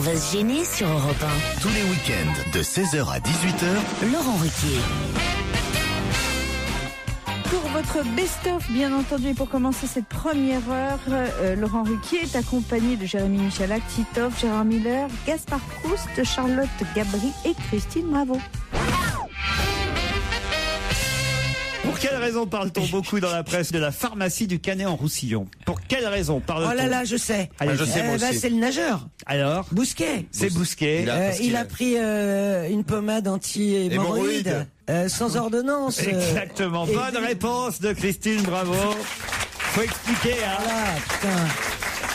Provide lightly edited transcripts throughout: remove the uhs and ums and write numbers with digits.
va se gêner sur Europe 1. Tous les week-ends de 16h à 18h, Laurent Ruquier. Pour votre best-of, bien entendu, et pour commencer cette première heure, Laurent Ruquier est accompagné de Jérémy Michalak, Titoff, Gérard Miller, Gaspard Proust, Charlotte Gabri et Christine Bravo. Pour quelle raison parle-t-on beaucoup dans la presse de la pharmacie du Canet en Roussillon? Pour quelle raison parle-t-on? Oh là là, je sais. Allez, je sais, moi aussi. C'est le nageur. Alors Bousquet. C'est Bousquet. Il a pris une pommade anti-hémorroïde sans ordonnance. Exactement. Bonne réponse de Christine, bravo. Faut expliquer, hein. Voilà, putain.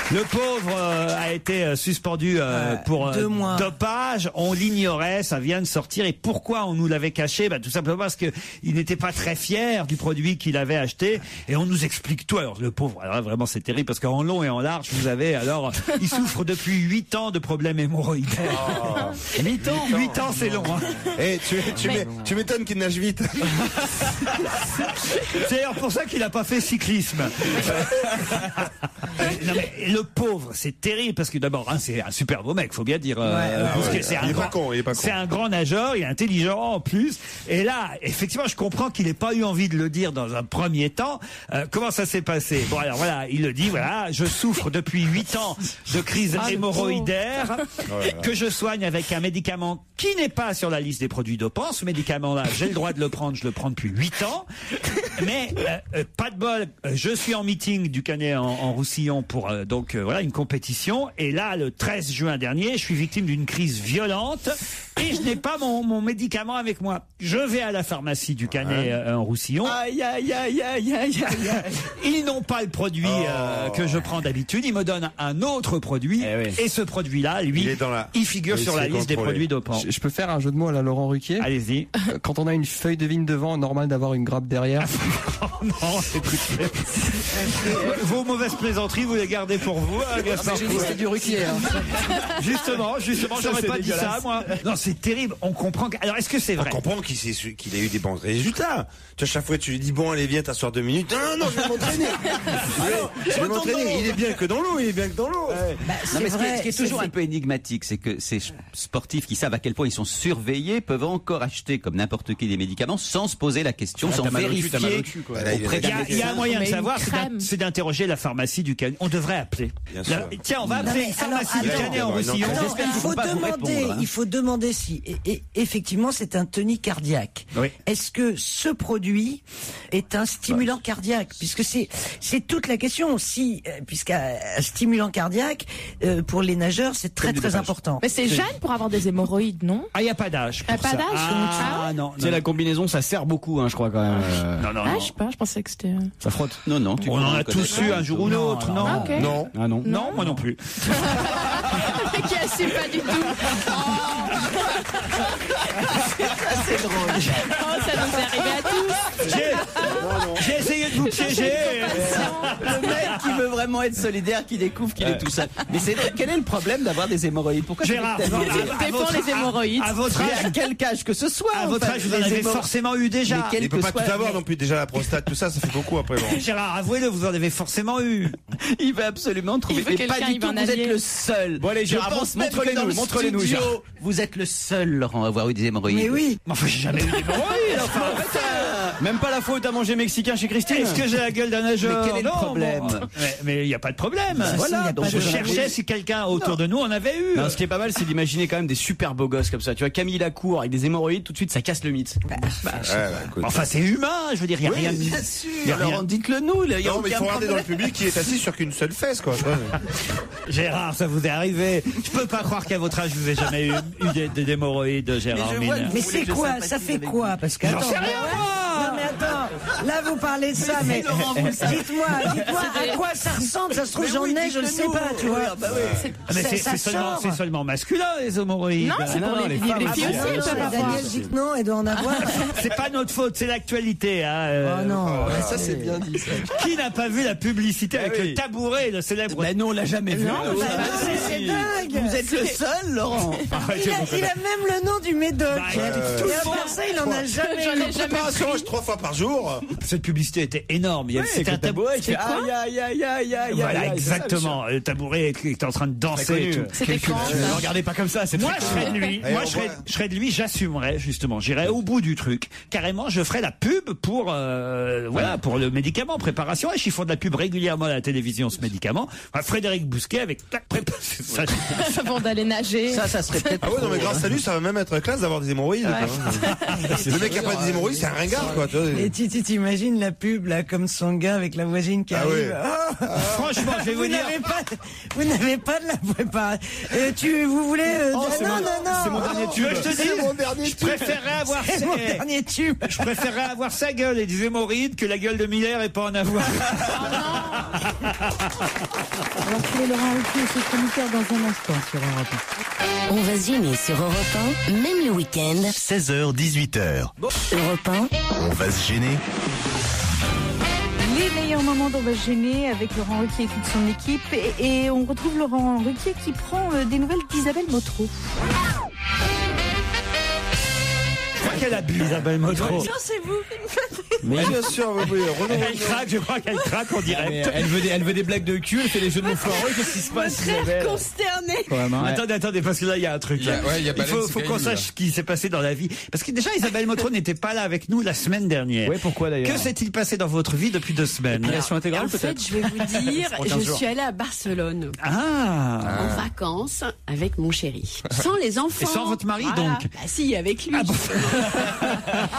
Le pauvre a été suspendu pour 2 mois. dopage. On l'ignorait, ça vient de sortir. Et pourquoi on nous l'avait caché? Tout simplement parce que il n'était pas très fier du produit qu'il avait acheté. Et on nous explique tout. Alors le pauvre, alors vraiment c'est terrible parce qu'en long et en large, vous avez alors, il souffre depuis 8 ans de problèmes hémorroïdaires. 8 ans, c'est long. Hein. Eh, tu m'étonnes qu'il nage vite. C'est d'ailleurs pour ça qu'il n'a pas fait cyclisme. Non mais le pauvre, c'est terrible parce que d'abord, hein, c'est un super beau mec, faut bien dire. C'est un grand nageur, il est intelligent en plus. Et là, effectivement, je comprends qu'il n'ait pas eu envie de le dire dans un premier temps. Comment ça s'est passé? Bon, alors voilà, il le dit. Voilà, je souffre depuis 8 ans de crise hémorroïdaire que je soigne avec un médicament qui n'est pas sur la liste des produits dopants. Ce médicament-là, j'ai le droit de le prendre. Je le prends depuis 8 ans. Mais pas de bol, je suis en meeting du Canet en Roussillon pour voilà une compétition. Et là, le 13 juin dernier, je suis victime d'une crise violente et je n'ai pas mon médicament avec moi. Je vais à la pharmacie du Canet en Roussillon. Aïe, aïe, aïe, aïe, aïe, aïe. Ils n'ont pas le produit que je prends d'habitude. Ils me donnent un autre produit. Et ce produit-là, lui, il figure sur la liste des produits dopants. Je peux faire un jeu de mots à la Laurent Ruquier? Allez-y. Quand on a une feuille de vigne devant, normal d'avoir une grappe derrière. Non, écoutez. Vos mauvaises plaisanteries, vous les gardez pour vous, hein, Gaspard. J'ai dit c'était du Ruquier. Hein. Justement, j'aurais pas dit ça, moi. Non, c'est terrible. On comprend. Alors, est-ce que c'est vrai? On comprend qu'il a eu des bons résultats. Tu vois, chaque fois, tu lui dis, bon, allez, viens t'asseoir 2 minutes. Non, je vais m'entraîner. Je vais m'entraîner. Il est bien que dans l'eau, Ce qui est toujours un peu énigmatique, c'est que ces sportifs qui savent à quel point ils sont surveillés peuvent encore acheter comme n'importe qui des médicaments sans se poser la question, sans vérifier. Il y a un moyen de savoir, c'est d'interroger la pharmacie du Canet. On devrait appeler. Tiens, on va appeler une pharmacie du Canet en Roussillon. Il faut demander si effectivement c'est un tonique cardiaque. Oui. Est-ce que ce produit est un stimulant cardiaque? Puisque c'est toute la question. Si puisqu'un stimulant cardiaque pour les nageurs c'est très important. Mais c'est jeune pour avoir des hémorroïdes, non? Ah, il n'y a pas d'âge. Pas d'âge. Non. C'est la combinaison, ça sert beaucoup, hein, je crois quand même. Non. Je sais pas, je pensais que c'était. Ça frotte. Non. On en a tous eu un jour ou l'autre, non? Okay. Non. Ah non. Non, moi non plus. Qui assume pas du tout. C'est drôle. Ça nous est arrivé à tous. J'ai essayé de vous piéger. Le mec qui veut vraiment être solidaire, qui découvre qu'il est tout seul. Mais quel est le problème d'avoir des hémorroïdes? Pourquoi Gérard, Dépend les hémorroïdes. à votre Mais à âge, quel âge que ce soit? à votre âge, vous en avez forcément eu déjà. Il peut pas tout avoir non plus. Déjà, la prostate, tout ça, ça fait beaucoup après. Bon. Gérard, avouez-le, vous en avez forcément eu. Il veut absolument trouver. Il veut Mais pas quelqu'un, du tout, il va en vous êtes allier. le seul. Bon allez, Gérard, montre-les-nous, Gérard. Vous êtes le seul, Laurent, à avoir eu des hémorroïdes. Mais oui. Mais enfin, j'ai jamais eu d'hémorroïdes. Enfin, Même pas la fois où t'as mangé mexicain chez Christine. est-ce que j'ai la gueule d'un nageur? Mais quel est le Non, problème? bon. Mais il n'y a pas de problème. Voilà, donc Je cherchais si quelqu'un autour de nous en avait eu. Non, ce qui est pas mal, c'est d'imaginer quand même des super beaux gosses comme ça. Tu vois, Camille Lacour avec des hémorroïdes, tout de suite, ça casse le mythe. Enfin, c'est humain, je veux dire, il n'y a rien de... Bien sûr. Laurent, dites-le nous. Il y a Non, mais il aucun faut regarder dans problème. le public qui est assis sur qu'une seule fesse, quoi. Gérard, ça vous est arrivé. Je peux pas croire qu'à votre âge, vous n'avez jamais eu des hémorroïdes, Gérard je vois Miller. que Mais Vous voulez c'est que je quoi? sympathise Ça fait avec quoi? vous? Parce que J'en sais rien, Non mais attends, là vous parlez de ça, mais Laurent, vous le savez. dites-moi à quoi ça ressemble? Ça se trouve j'en ai, je le sais pas, tu vois. Mais Ça sort. c'est seulement masculin, les hémorroïdes. Non, c'est pour les filles aussi, elles peuvent avoir. Daniel dit que non, elle doit en avoir. C'est pas notre faute, c'est l'actualité. Hein, Oh non. Ça c'est bien dit. Ça. Qui n'a pas vu la publicité avec le tabouret, le célèbre... Ben non, on l'a jamais vu. C'est dingue. Vous êtes le seul, Laurent. Il a même le nom du médoc. tout Et le à monde. part ça, il en a jamais J'en ai eu. jamais Préparation, 3 fois par jour. toujours. Cette publicité était énorme. C'était un tabouret qui fait aïe. Voilà, exactement. Le tabouret qui est en train de danser. C'était quand? Ne regardez pas comme ça. Moi, je serais de lui. Moi, je serais de lui. J'assumerais justement. J'irais au bout du truc. Carrément, je ferais la pub pour pour le médicament préparation. Et ils font de la pub régulièrement à la télévision, ce médicament. Enfin, Frédéric Bousquet avec ça. Avant d'aller nager. Ça serait peut-être. Ah ouais, non mais grâce à lui, ça va même être classe d'avoir des hémorroïdes. Le mec qui a pas des hémorroïdes, c'est un ringard, quoi. Et tu t'imagines la pub là, comme son gars avec la voisine qui arrive. Franchement, je vais vous dire. Vous n'avez pas de la préparation. Vous voulez non. C'est mon dernier tube. Je te dis, je préférerais avoir mon dernier tube. Je préférerais avoir sa gueule et des hémorroïdes que la gueule de Miller et pas en avoir. Alors, je vais Laurent Ruquier et ses chroniqueurs dans un instant sur Europe 1. On va se gêner sur Europe 1, même le week-end. 16h, 18h. Europe 1. On va se gêner. Les meilleurs moments d'On va se gêner avec Laurent Ruquier et toute son équipe. Et on retrouve Laurent Ruquier qui prend des nouvelles d'Isabelle Motro. Qu'elle a bu, Isabelle Motro. Non, c'est vous. Mais bien sûr, Elle craque, je crois qu'elle craque en direct. Elle veut des blagues de cul, elle fait des jeux de mots foireux. Qu'est-ce qui se passe, Très consterné. Attendez, parce que là, il y a un truc. Il faut qu'on sache ce qui s'est passé dans la vie. Parce que déjà, Isabelle Motro n'était pas là avec nous la semaine dernière. Oui, pourquoi d'ailleurs? Que s'est-il passé dans votre vie depuis 2 semaines? Relation intégrale, En fait, je vais vous dire, je suis allée à Barcelone. En vacances avec mon chéri. Sans les enfants. Et sans votre mari, donc? Bah si, avec lui.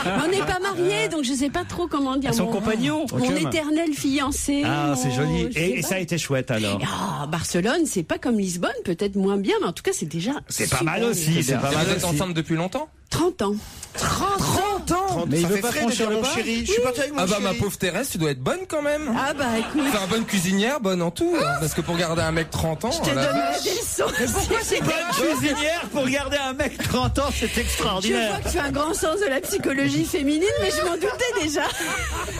Mais on n'est pas mariés, donc je sais pas trop comment dire. Son compagnon. Mon éternel fiancé. Ah, c'est joli. Et ça a été chouette alors. Barcelone, c'est pas comme Lisbonne, peut-être moins bien, mais en tout cas, c'est déjà. C'est pas mal aussi. C'est pas mal. Vous êtes ensemble depuis longtemps? 30 ans. 30 ans. Mais il veut pas franchir le pas. Chéri. Je suis parti avec mon chéri. Ma pauvre Thérèse, tu dois être bonne quand même. Ah bah écoute. Enfin, bonne cuisinière, bonne en tout. Parce que pour garder un mec 30 ans. Je te donne des leçons. Mais pourquoi c'est bonne cuisinière pour garder un mec 30 ans, c'est Je extraordinaire. vois que tu as un grand sens de la psychologie féminine, mais je m'en doutais déjà.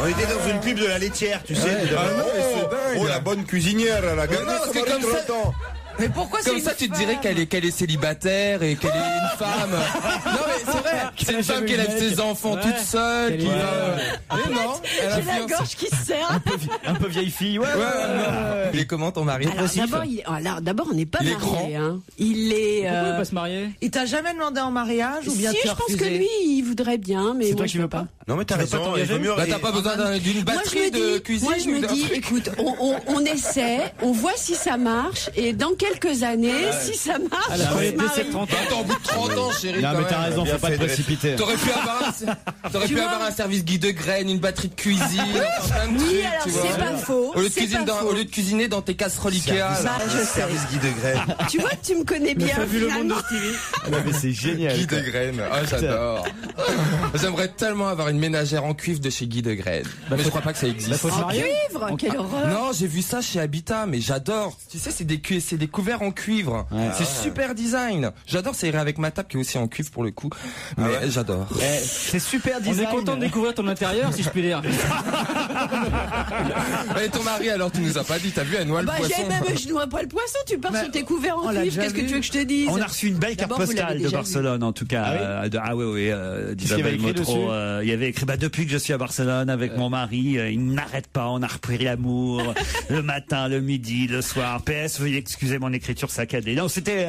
On était dans une pub de la laitière, tu sais. La bonne cuisinière, la Non, parce que comme ça. Mais pourquoi comme ça, tu te dirais qu'elle est célibataire et qu'elle est une femme. Non, mais c'est vrai. C'est une femme qui élève ses enfants toute seule. Qui non, elle a J'ai la gorge qui se serre. Un peu vieille fille, Il est comment ton mari? D'abord, on n'est pas Il est mariés. Il est. Pourquoi il veut pas se marier? Il t'a jamais demandé en mariage ou bien Si, je pense que lui, il voudrait bien, mais C'est moi, toi je qui veux veux pas. Non, mais t'as raison. Bah, t'as pas besoin d'une batterie de cuisine. Moi, je me dis, écoute, on essaie, on voit si ça marche, et dans quelques années, si ça marche, on se marie. 30 ans. Attends, au bout de 30 ans, chérie. Non, mais t'as raison, faut pas te précipiter. T'aurais pu avoir un service Guy de Graine, une batterie de cuisine. Oui, alors c'est pas faux. Au lieu de cuisiner dans tes casseroles Ikea. Service Guy de Graine. Tu vois que tu me connais bien. T'as vu le monde de finalement. Stevie? Non, mais c'est génial. Guy de Graine. Ah, j'adore. J'aimerais tellement avoir une ménagère en cuivre de chez Guy de Graine. Mais je crois pas que ça existe. Faut se En marier. cuivre, quelle horreur. Non, j'ai vu ça chez Habitat, mais j'adore. Tu sais, c'est des couverts en cuivre. C'est super design. J'adore, ça irait avec ma table qui est aussi en cuivre pour le coup. Mais j'adore. C'est super design. On est content de découvrir ton intérieur, si je puis dire. Et ton mari, alors, tu nous as pas dit, t'as vu, elle noie le poisson. Je noie pas le poisson, tu pars sur tes couverts en cuivre, qu'est-ce que tu veux que je te dise? On a reçu une belle carte D'abord, vous postale l'avez de déjà Barcelone, en tout cas. Oui, d'Isabelle Motro. Il y avait écrit, depuis que je suis à Barcelone avec mon mari, il n'arrête pas, on a repris l'amour, le matin, le midi, le soir. PS, veuillez excuser mon écriture saccadée. Non, c'était...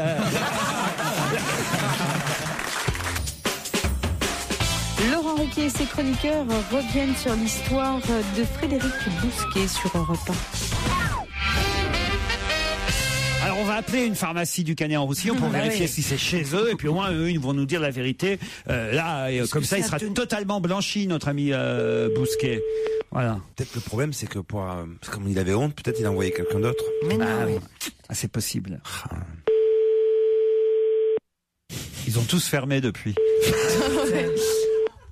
Laurent Ruquier et ses chroniqueurs reviennent sur l'histoire de Frédéric Bousquet sur Europe 1. Alors on va appeler une pharmacie du Canet-en-Roussillon pour vérifier si c'est chez eux, et puis au moins eux ils vont nous dire la vérité. Comme ça il sera totalement blanchi, notre ami Bousquet. Voilà. Peut-être le problème c'est que comme il avait honte, peut-être il a envoyé quelqu'un d'autre. C'est possible. Ils ont tous fermé depuis.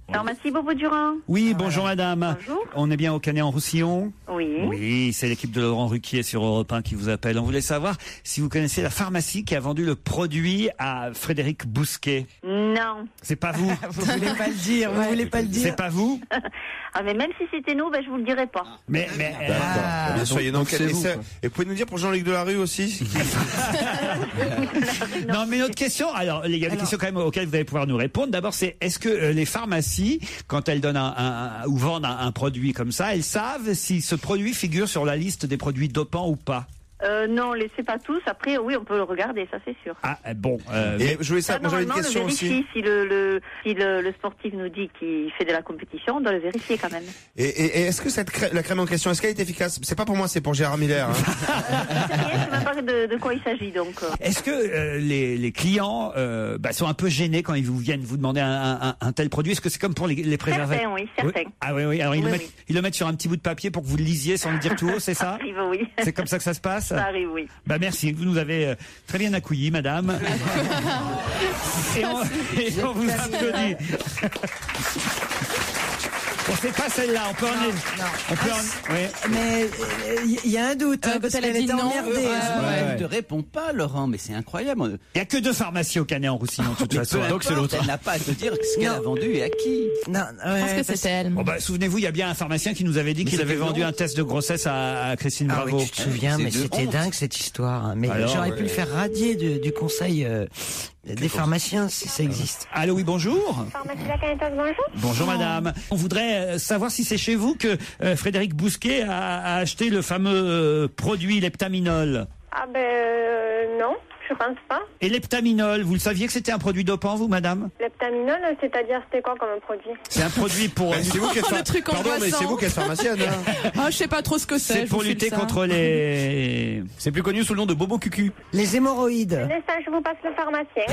Pharmacie Beauvau-Durand. Oui, bonjour madame. Bonjour. On est bien au Canet-en-Roussillon? Oui. Oui, c'est l'équipe de Laurent Ruquier sur Europe 1 qui vous appelle. On voulait savoir si vous connaissez la pharmacie qui a vendu le produit à Frédéric Bousquet. Non. C'est pas vous? Vous voulez pas le dire, vous voulez pas le dire. C'est pas vous? Mais même si c'était nous, je vous le dirais pas. Mais bien soyez donc et vous pouvez nous dire pour Jean-Luc Delarue aussi? Non, mais notre question, alors il y a des questions quand même auxquelles vous allez pouvoir nous répondre. D'abord, c'est est-ce que les pharmacies pharmacies, quand elles donnent ou vendent un produit comme ça, elles savent si ce produit figure sur la liste des produits dopants ou pas? Non, laissez pas tous. Après, oui, on peut le regarder, ça c'est sûr. Ah bon. Et je voulais savoir, j'avais une question aussi. Si le sportif nous dit qu'il fait de la compétition, on doit le vérifier quand même. Et est-ce que la crème en question, est-ce qu'elle est efficace? C'est pas pour moi, c'est pour Gérard Miller. Hein. Je sais même pas de quoi il s'agit donc. Est-ce que les clients sont un peu gênés quand ils vous viennent vous demander un tel produit? Est-ce que c'est comme pour les préservatifs? Certains, oui, certains. Ah oui. Alors ils le mettent sur un petit bout de papier pour que vous le lisiez sans le dire tout haut, c'est ça? Arrive, oui. C'est comme ça que ça se passe? Ça arrive, oui. Merci, vous nous avez très bien accueillis, madame. et on vous applaudit. Bon, c'est pas celle-là, on peut oui. Mais il y a un doute, parce qu'elle est emmerdée. Elle ne répond pas, Laurent, mais c'est incroyable. Il n'y a que 2 pharmacies au Canet-en-Roussillon, de toute façon. Donc c'est l'autre. Elle n'a pas à te dire ce qu'elle a vendu et à qui. Non, je pense que c'était elle. Bon, souvenez-vous, il y a bien un pharmacien qui nous avait dit qu'il avait vendu un test de grossesse à Christine Bravo. Oui, tu te souviens, mais c'était dingue cette histoire. Mais j'aurais pu le faire radier du conseil des pharmaciens si ça existe. Allô, oui, bonjour. Pharmacie La Canetos, bonjour. Bonjour madame. On voudrait savoir si c'est chez vous que Frédéric Bousquet a acheté le fameux produit Leptaminol. Ah non, je pense pas. Et Leptaminol, vous le saviez que c'était un produit dopant, vous, madame? Leptaminol, c'est-à-dire c'était quoi comme produit? C'est un produit pour... c'est vous qui êtes le truc Pardon, mais c'est vous qui êtes pharmacienne. Je sais pas trop ce que c'est. C'est pour lutter contre les... C'est plus connu sous le nom de Bobo Cucu. Les hémorroïdes. Un instant, je vous passe le pharmacien.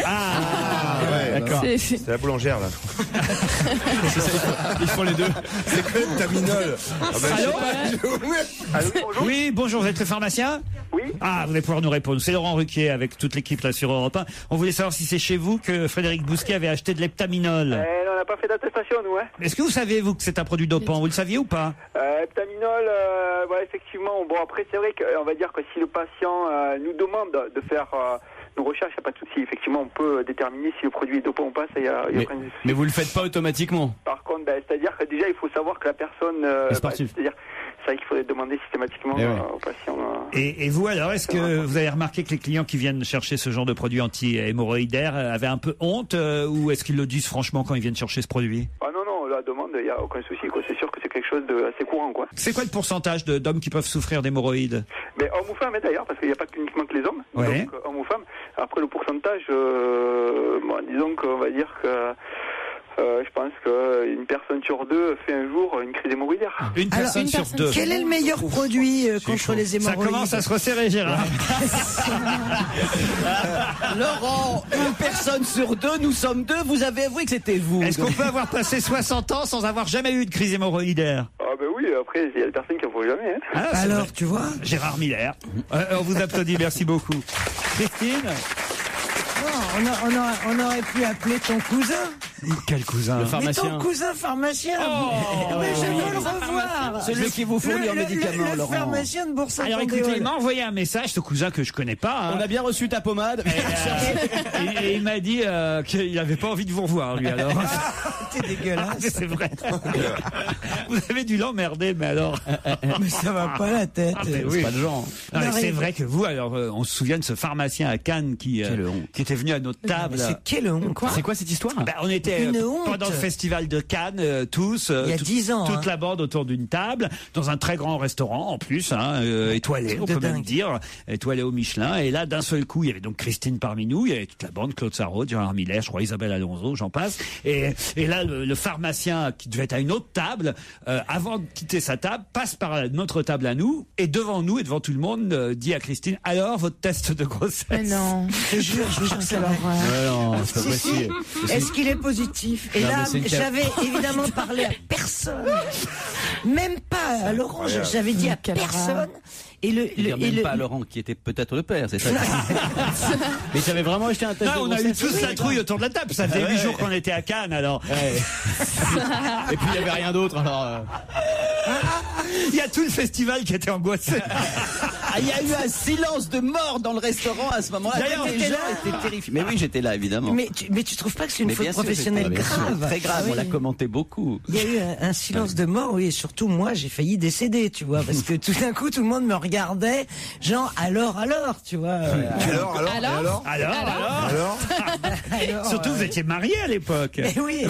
Ouais, d'accord. C'est la boulangère, là. Ils font les deux. C'est que Leptaminol. Allô, bonjour. Oui, bonjour, vous êtes le pharmacien? Oui. Ah, vous allez pouvoir nous répondre. C'est Laurent Ruquier avec toute l'équipe là sur Europe 1. On voulait savoir si c'est chez vous que Frédéric Bousquet avait acheté de Leptaminol. Non, on n'a pas fait d'attestation, nous. Hein. Est-ce que vous savez, vous, que c'est un produit dopant? Vous le saviez ou pas? Leptaminol, effectivement. Bon, après, c'est vrai qu'on va dire que si le patient nous demande de faire... nos recherches, il n'y a pas de souci. Effectivement, on peut déterminer si le produit est dopant ou pas. Ça, y a aucun souci. Mais vous le faites pas automatiquement. Par contre, c'est-à-dire que déjà, il faut savoir que la personne... c'est-à-dire, c'est vrai qu'il faudrait demander systématiquement au patient. Et vous, alors, est-ce que vous avez remarqué que les clients qui viennent chercher ce genre de produit anti-hémorroïdaire avaient un peu honte ou est-ce qu'ils le disent franchement quand ils viennent chercher ce produit? Ah non, la demande, il n'y a aucun souci. C'est sûr que c'est quelque chose d'assez courant. Quoi. C'est quoi le pourcentage d'hommes qui peuvent souffrir d'hémorroïdes? Hommes ou femmes, d'ailleurs, parce qu'il n'y a pas uniquement que les hommes. Ouais. Donc, hommes ou femmes. Après, le pourcentage, disons qu'on va dire que... je pense qu'une personne sur 2 fait un jour une crise hémorroïdaire. Une personne sur 2. Quel est le meilleur produit contre les hémorroïdes? Ça commence à se resserrer, Gérard. Laurent, une personne sur 2, nous sommes 2, vous avez avoué que c'était vous. Est-ce qu'on peut avoir passé 60 ans sans avoir jamais eu de crise hémorroïdaire? Oui, après, il y a des personnes qui n'en font jamais. Hein. Alors, tu vois? Gérard Miller. On vous applaudit, merci beaucoup. Christine? On aurait pu appeler ton cousin. Quel cousin? Le pharmacien. Mais ton cousin pharmacien. Mais je veux le revoir. Celui qui vous fournit en médicaments, le Laurent. pharmacien de Bourg-Saint-Andéol. Alors écoutez, il m'a envoyé un message, ce cousin que je connais pas. On a bien reçu ta pommade. Et il m'a dit qu'il n'avait pas envie de vous revoir, lui, alors. T'es dégueulasse. C'est vrai. Vous avez dû l'emmerder, mais alors. Mais ça va pas la tête. C'est pas de genre. C'est vrai que vous, alors, on se souvient de ce pharmacien à Cannes qui était venu à notre table. C'est quelle honte, quoi. C'est quoi cette histoire? On était pendant le festival de Cannes, tous. Il y a 10 ans. Toute la bande autour d'une table, dans un très grand restaurant, en plus, étoilé, on peut même dire, étoilé au Michelin. Et là, d'un seul coup, il y avait donc Christine parmi nous, il y avait toute la bande, Claude Sarraud, Gérard Miller, je crois Isabelle Alonso, j'en passe. Et là, le pharmacien qui devait être à une autre table, avant de quitter sa table, passe par notre table à nous, et devant nous, et devant tout le monde, dit à Christine, alors, votre test de grossesse? Mais non. Je jure que c'est l'horreur. Est-ce qu'il est positif? Et là, j'avais évidemment parlé à personne. Même pas à Laurent, j'avais dit à personne. Même pas à Laurent, qui était peut-être le père, c'est ça. Mais j'avais vraiment acheté un test de on a eu grossesse. tous la trouille autour de la table. Ça faisait 8 jours qu'on était à Cannes, alors. Et puis il y avait rien d'autre, alors. Il y a tout le festival qui était angoissé. Il y a eu un silence de mort dans le restaurant à ce moment-là. D'ailleurs, les gens étaient terrifiés. Mais oui, j'étais là, évidemment. Mais tu trouves pas que c'est une faute professionnelle grave? Très grave, on l'a commenté beaucoup. Il y a eu un silence de mort, oui, et surtout moi, j'ai failli décéder, tu vois, parce que tout d'un coup, tout le monde me regardait, genre, alors, tu vois. Alors. Alors, Surtout, vous étiez mariés à l'époque. Mais oui,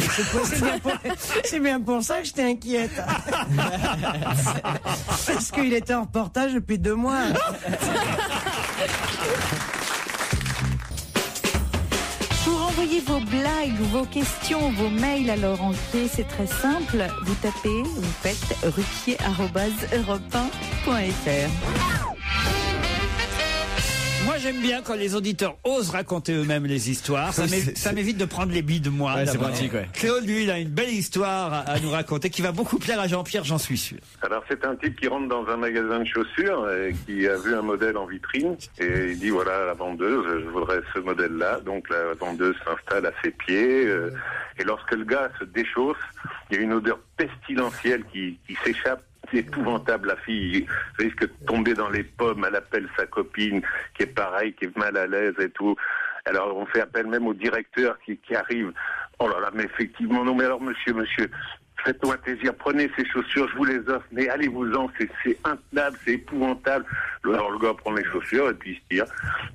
c'est bien pour ça que j'étais inquiète. Parce qu'il était en reportage depuis 2 mois. Pour envoyer vos blagues, vos questions, vos mails à Laurent Ruquier, c'est très simple. Vous tapez, vous faites ruquier@europe1.fr. Moi, j'aime bien quand les auditeurs osent raconter eux-mêmes les histoires. Ça m'évite de prendre les billes de moi. Ouais, c'est pratique, ouais. Claude, lui, il a une belle histoire à nous raconter qui va beaucoup plaire à Jean-Pierre, j'en suis sûr. Alors, c'est un type qui rentre dans un magasin de chaussures et qui a vu un modèle en vitrine et il dit, voilà, la vendeuse, je voudrais ce modèle-là. Donc, la vendeuse s'installe à ses pieds et lorsque le gars se déchausse, il y a une odeur pestilentielle qui s'échappe. C'est épouvantable, la fille risque de tomber dans les pommes, elle appelle sa copine qui est pareil, qui est mal à l'aise et tout. Alors on fait appel même au directeur qui arrive. Oh là là, mais effectivement, non mais alors monsieur, faites-moi plaisir, prenez ces chaussures, je vous les offre, mais allez-vous-en, c'est intenable, c'est épouvantable. Alors le gars prend les chaussures et puis il se tire.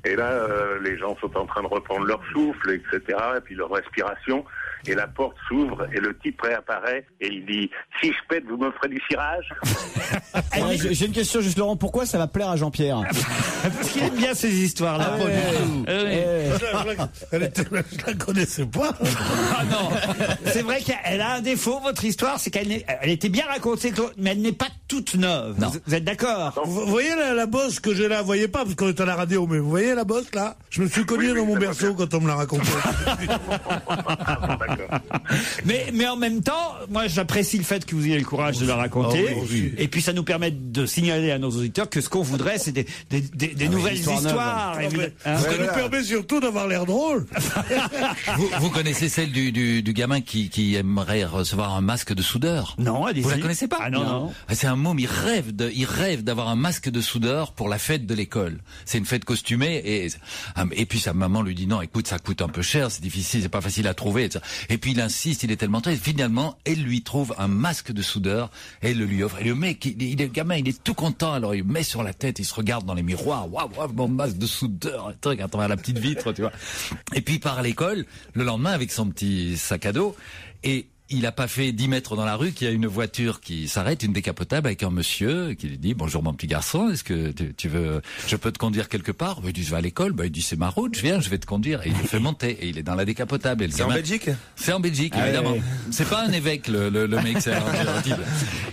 Et là, les gens sont en train de reprendre leur souffle, etc., et puis leur respiration. Et la porte s'ouvre et le type réapparaît et il dit « Si je pète, vous me ferez du cirage ?» Ouais, j'ai une question juste, Laurent. Pourquoi ça va plaire à Jean-Pierre? Parce qu'il aime bien ces histoires-là. Je la connaissais pas. Ah non, c'est vrai qu'elle a un défaut, votre histoire, c'est qu'elle était bien racontée, mais elle n'est pas toute neuve. Vous êtes d'accord? Vous voyez la bosse que j'ai là, vous voyez pas parce qu'on est à la radio, mais vous voyez la bosse là? Je me suis cogné dans mon berceau quand on me l'a raconté. Mais en même temps, moi j'apprécie le fait que vous ayez le courage de la raconter. Et puis ça nous permet de signaler à nos auditeurs que ce qu'on voudrait, c'est des nouvelles histoires. Ça nous permet surtout d'avoir l'air drôle. Vous connaissez celle du gamin qui aimerait recevoir un masque de soudeur? Non, allez-y. Vous la connaissez pas? Ah non. C'est un môme, il rêve d'avoir un masque de soudeur pour la fête de l'école. C'est une fête costumée et puis sa maman lui dit non, écoute, ça coûte un peu cher, c'est difficile, c'est pas facile à trouver, etc. Et puis il insiste, il est tellement très. Finalement, elle lui trouve un masque de soudeur, elle le lui offre. Et le mec, le gamin, il est tout content. Alors il met sur la tête, il se regarde dans les miroirs. Waouh, mon masque de soudeur, un truc à travers la petite vitre, tu vois. Et puis il part à l'école le lendemain avec son petit sac à dos et il a pas fait 10 mètres dans la rue qu'il y a une voiture qui s'arrête, une décapotable avec un monsieur qui lui dit bonjour mon petit garçon, est-ce que tu veux, je peux te conduire quelque part? Il dit je vais à l'école. Il dit c'est ma route, je viens, je vais te conduire. Et il le fait monter et il est dans la décapotable. C'est en Belgique? C'est en Belgique, évidemment. Ouais. C'est pas un évêque le mec, c'est un type.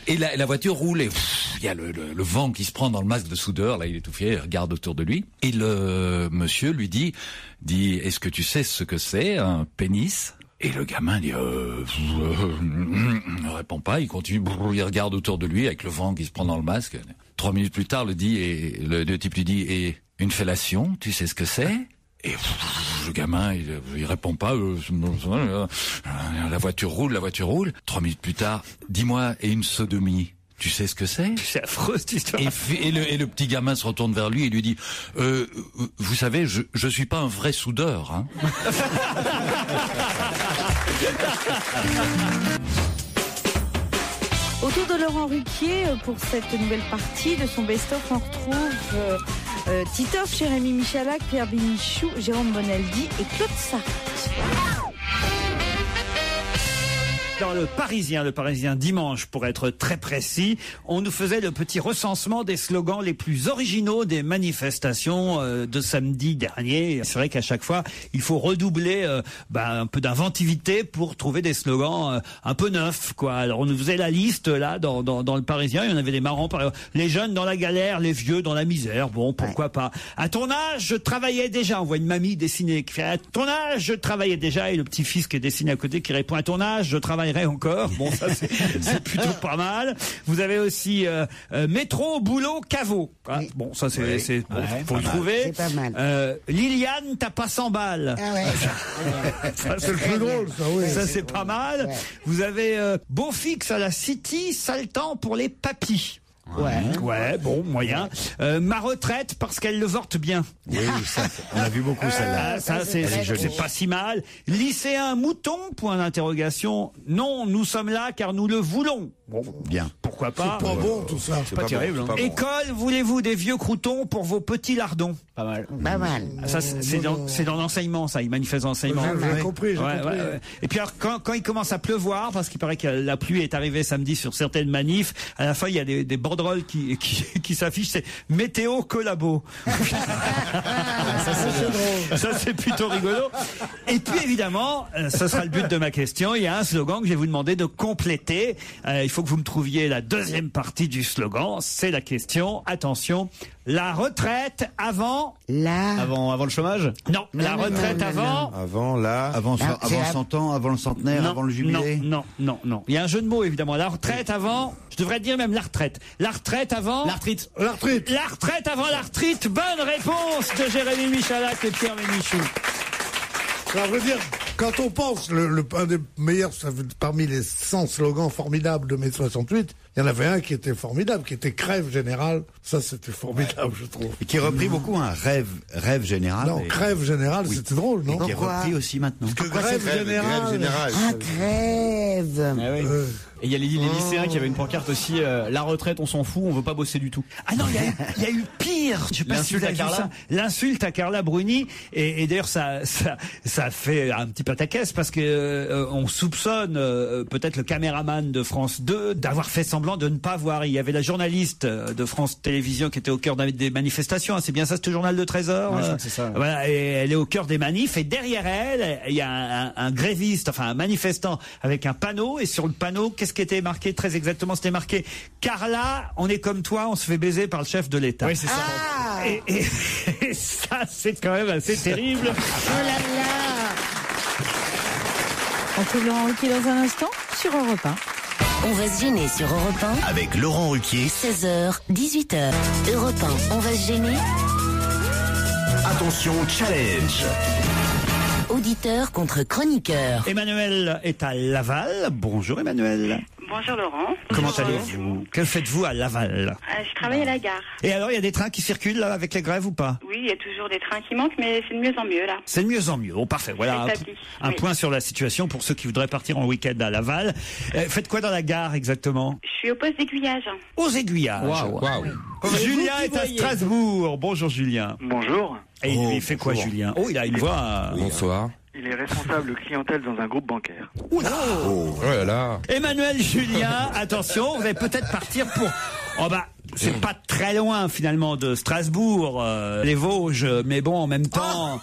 Et la voiture roule et il y a le vent qui se prend dans le masque de soudeur. Là il est tout fier, il regarde autour de lui et le monsieur lui dit est-ce que tu sais ce que c'est un pénis? Et le gamin dit ne répond pas, il continue, il regarde autour de lui avec le vent qui se prend dans le masque. 3 minutes plus tard, le type lui dit et une fellation, tu sais ce que c'est? Et le gamin, il répond pas. La voiture roule. 3 minutes plus tard, dis-moi et une sodomie. Tu sais ce que c'est? C'est affreux cette histoire. Et le petit gamin se retourne vers lui et lui dit vous savez, je suis pas un vrai soudeur, hein. Autour de Laurent Ruquier, pour cette nouvelle partie de son best-of, on retrouve Titoff, Jérémy Michalak, Pierre Bénichou, Jérôme Bonaldi et Claude Sarraute. Dans le Parisien dimanche, pour être très précis, on nous faisait le petit recensement des slogans les plus originaux des manifestations de samedi dernier. C'est vrai qu'à chaque fois, il faut redoubler un peu d'inventivité pour trouver des slogans un peu neufs, quoi. Alors on nous faisait la liste là dans le Parisien. Il y en avait des marrants, par exemple, les jeunes dans la galère, les vieux dans la misère. Bon, pourquoi pas. À ton âge, je travaillais déjà. On voit une mamie dessinée qui fait à ton âge, je travaillais déjà, et le petit-fils qui est dessiné à côté qui répond à ton âge, je travaillerai encore. Bon, ça c'est plutôt pas mal. Vous avez aussi métro, boulot, caveau. Hein, oui. Bon, ça c'est bon, faut le trouver. C'est pas mal. Liliane, t'as pas 100 balles. Ah ouais. Ça c'est le plus drôle, ça. Oui. Ça c'est pas mal. Ouais. Vous avez beau fixe à la City, sale temps pour les papis. Ouais, bon, moyen. Ma retraite parce qu'elle le vorte bien. Oui, ça, on a vu beaucoup celle-là. Ça, c'est pas si mal. Lycéen mouton, point d'interrogation. Non, nous sommes là car nous le voulons. Bon, bien. Pourquoi pas? C'est pas bon tout ça. C'est pas terrible. Bon, école, voulez-vous des vieux croutons pour vos petits lardons? Pas mal. Pas mal. Ça, c'est dans l'enseignement, ça. Il manifeste dans l'enseignement. J'ai compris. Et puis alors, quand il commence à pleuvoir, parce qu'il paraît que la pluie est arrivée samedi sur certaines manifs, à la fin, il y a des banderoles qui s'affichent, c'est météo collabo. Ça, c'est plutôt rigolo. Et puis, évidemment, ce sera le but de ma question. Il y a un slogan que je vais vous demander de compléter. Il faut que vous me trouviez la deuxième partie du slogan. C'est la question. Attention. La retraite avant... Avant le chômage? Non, la retraite avant... Avant 100 ans, avant le centenaire, avant le jubilé? Non. Il y a un jeu de mots, évidemment. La retraite avant... Je devrais dire même la retraite. La retraite avant... L'arthrite. La retraite avant l'arthrite. Bonne réponse de Jérémy Michalak et Pierre Bénichou. Ça veut dire, quand on pense, un des meilleurs, parmi les 100 slogans formidables de mai 68, il y en avait un qui était formidable, qui était Crève Générale. Ça, c'était formidable, je trouve. Et qui est repris beaucoup, un rêve général. Non, Crève Générale, c'était drôle, non? Et qui est repris aussi maintenant. Parce que Grève Générale. Ah, crève. Et il y a les lycéens qui avaient une pancarte aussi, la retraite, on s'en fout, on veut pas bosser du tout. Ah non, il y a eu pire. Je sais pas si vous avez vu ça. L'insulte à Carla Bruni. Et d'ailleurs, ça fait un petit pataquès parce que on soupçonne peut-être le caméraman de France 2 d'avoir fait semblant de ne pas voir. Il y avait la journaliste de France Télévisions qui était au cœur des manifestations. C'est bien ça, ce journal de 13 heures. Ouais, je crois que c'est ça. Voilà, et elle est au cœur des manifs. Et derrière elle, il y a un gréviste, enfin un manifestant avec un panneau. Et sur le panneau, qu'est-ce qui était marqué très exactement? C'était marqué Carla, on est comme toi, on se fait baiser par le chef de l'État. Oui, c'est ça. Et ça, c'est quand même assez terrible. Oh là là. On trouve Laurent Ruquier dans un instant sur Europe 1. On va se gêner sur Europe 1. Avec Laurent Ruquier. 16h, 18h. Europe 1, on va se gêner. Attention, challenge. Auditeur contre chroniqueur. Emmanuel est à Laval. Bonjour Emmanuel. Bonjour Laurent. Comment allez-vous? Que faites-vous à Laval? Je travaille à la gare. Et alors, il y a des trains qui circulent là avec les grèves ou pas? Oui, il y a toujours des trains qui manquent, mais c'est de mieux en mieux là. C'est de mieux en mieux. Bon, parfait. Voilà un point sur la situation pour ceux qui voudraient partir en week-end à Laval. Faites quoi dans la gare exactement? Je suis au poste d'aiguillage. Aux aiguillages. Julien est à Strasbourg. Bonjour Julien. Bonjour. Et il fait quoi Julien? Oh, il a une voix. Bonsoir. Il est responsable clientèle dans un groupe bancaire. Oula. Oh là là. Emmanuel Julien, attention, vous allez peut-être partir pour... Oh bah, c'est pas très loin finalement de Strasbourg, les Vosges, mais bon, en même temps,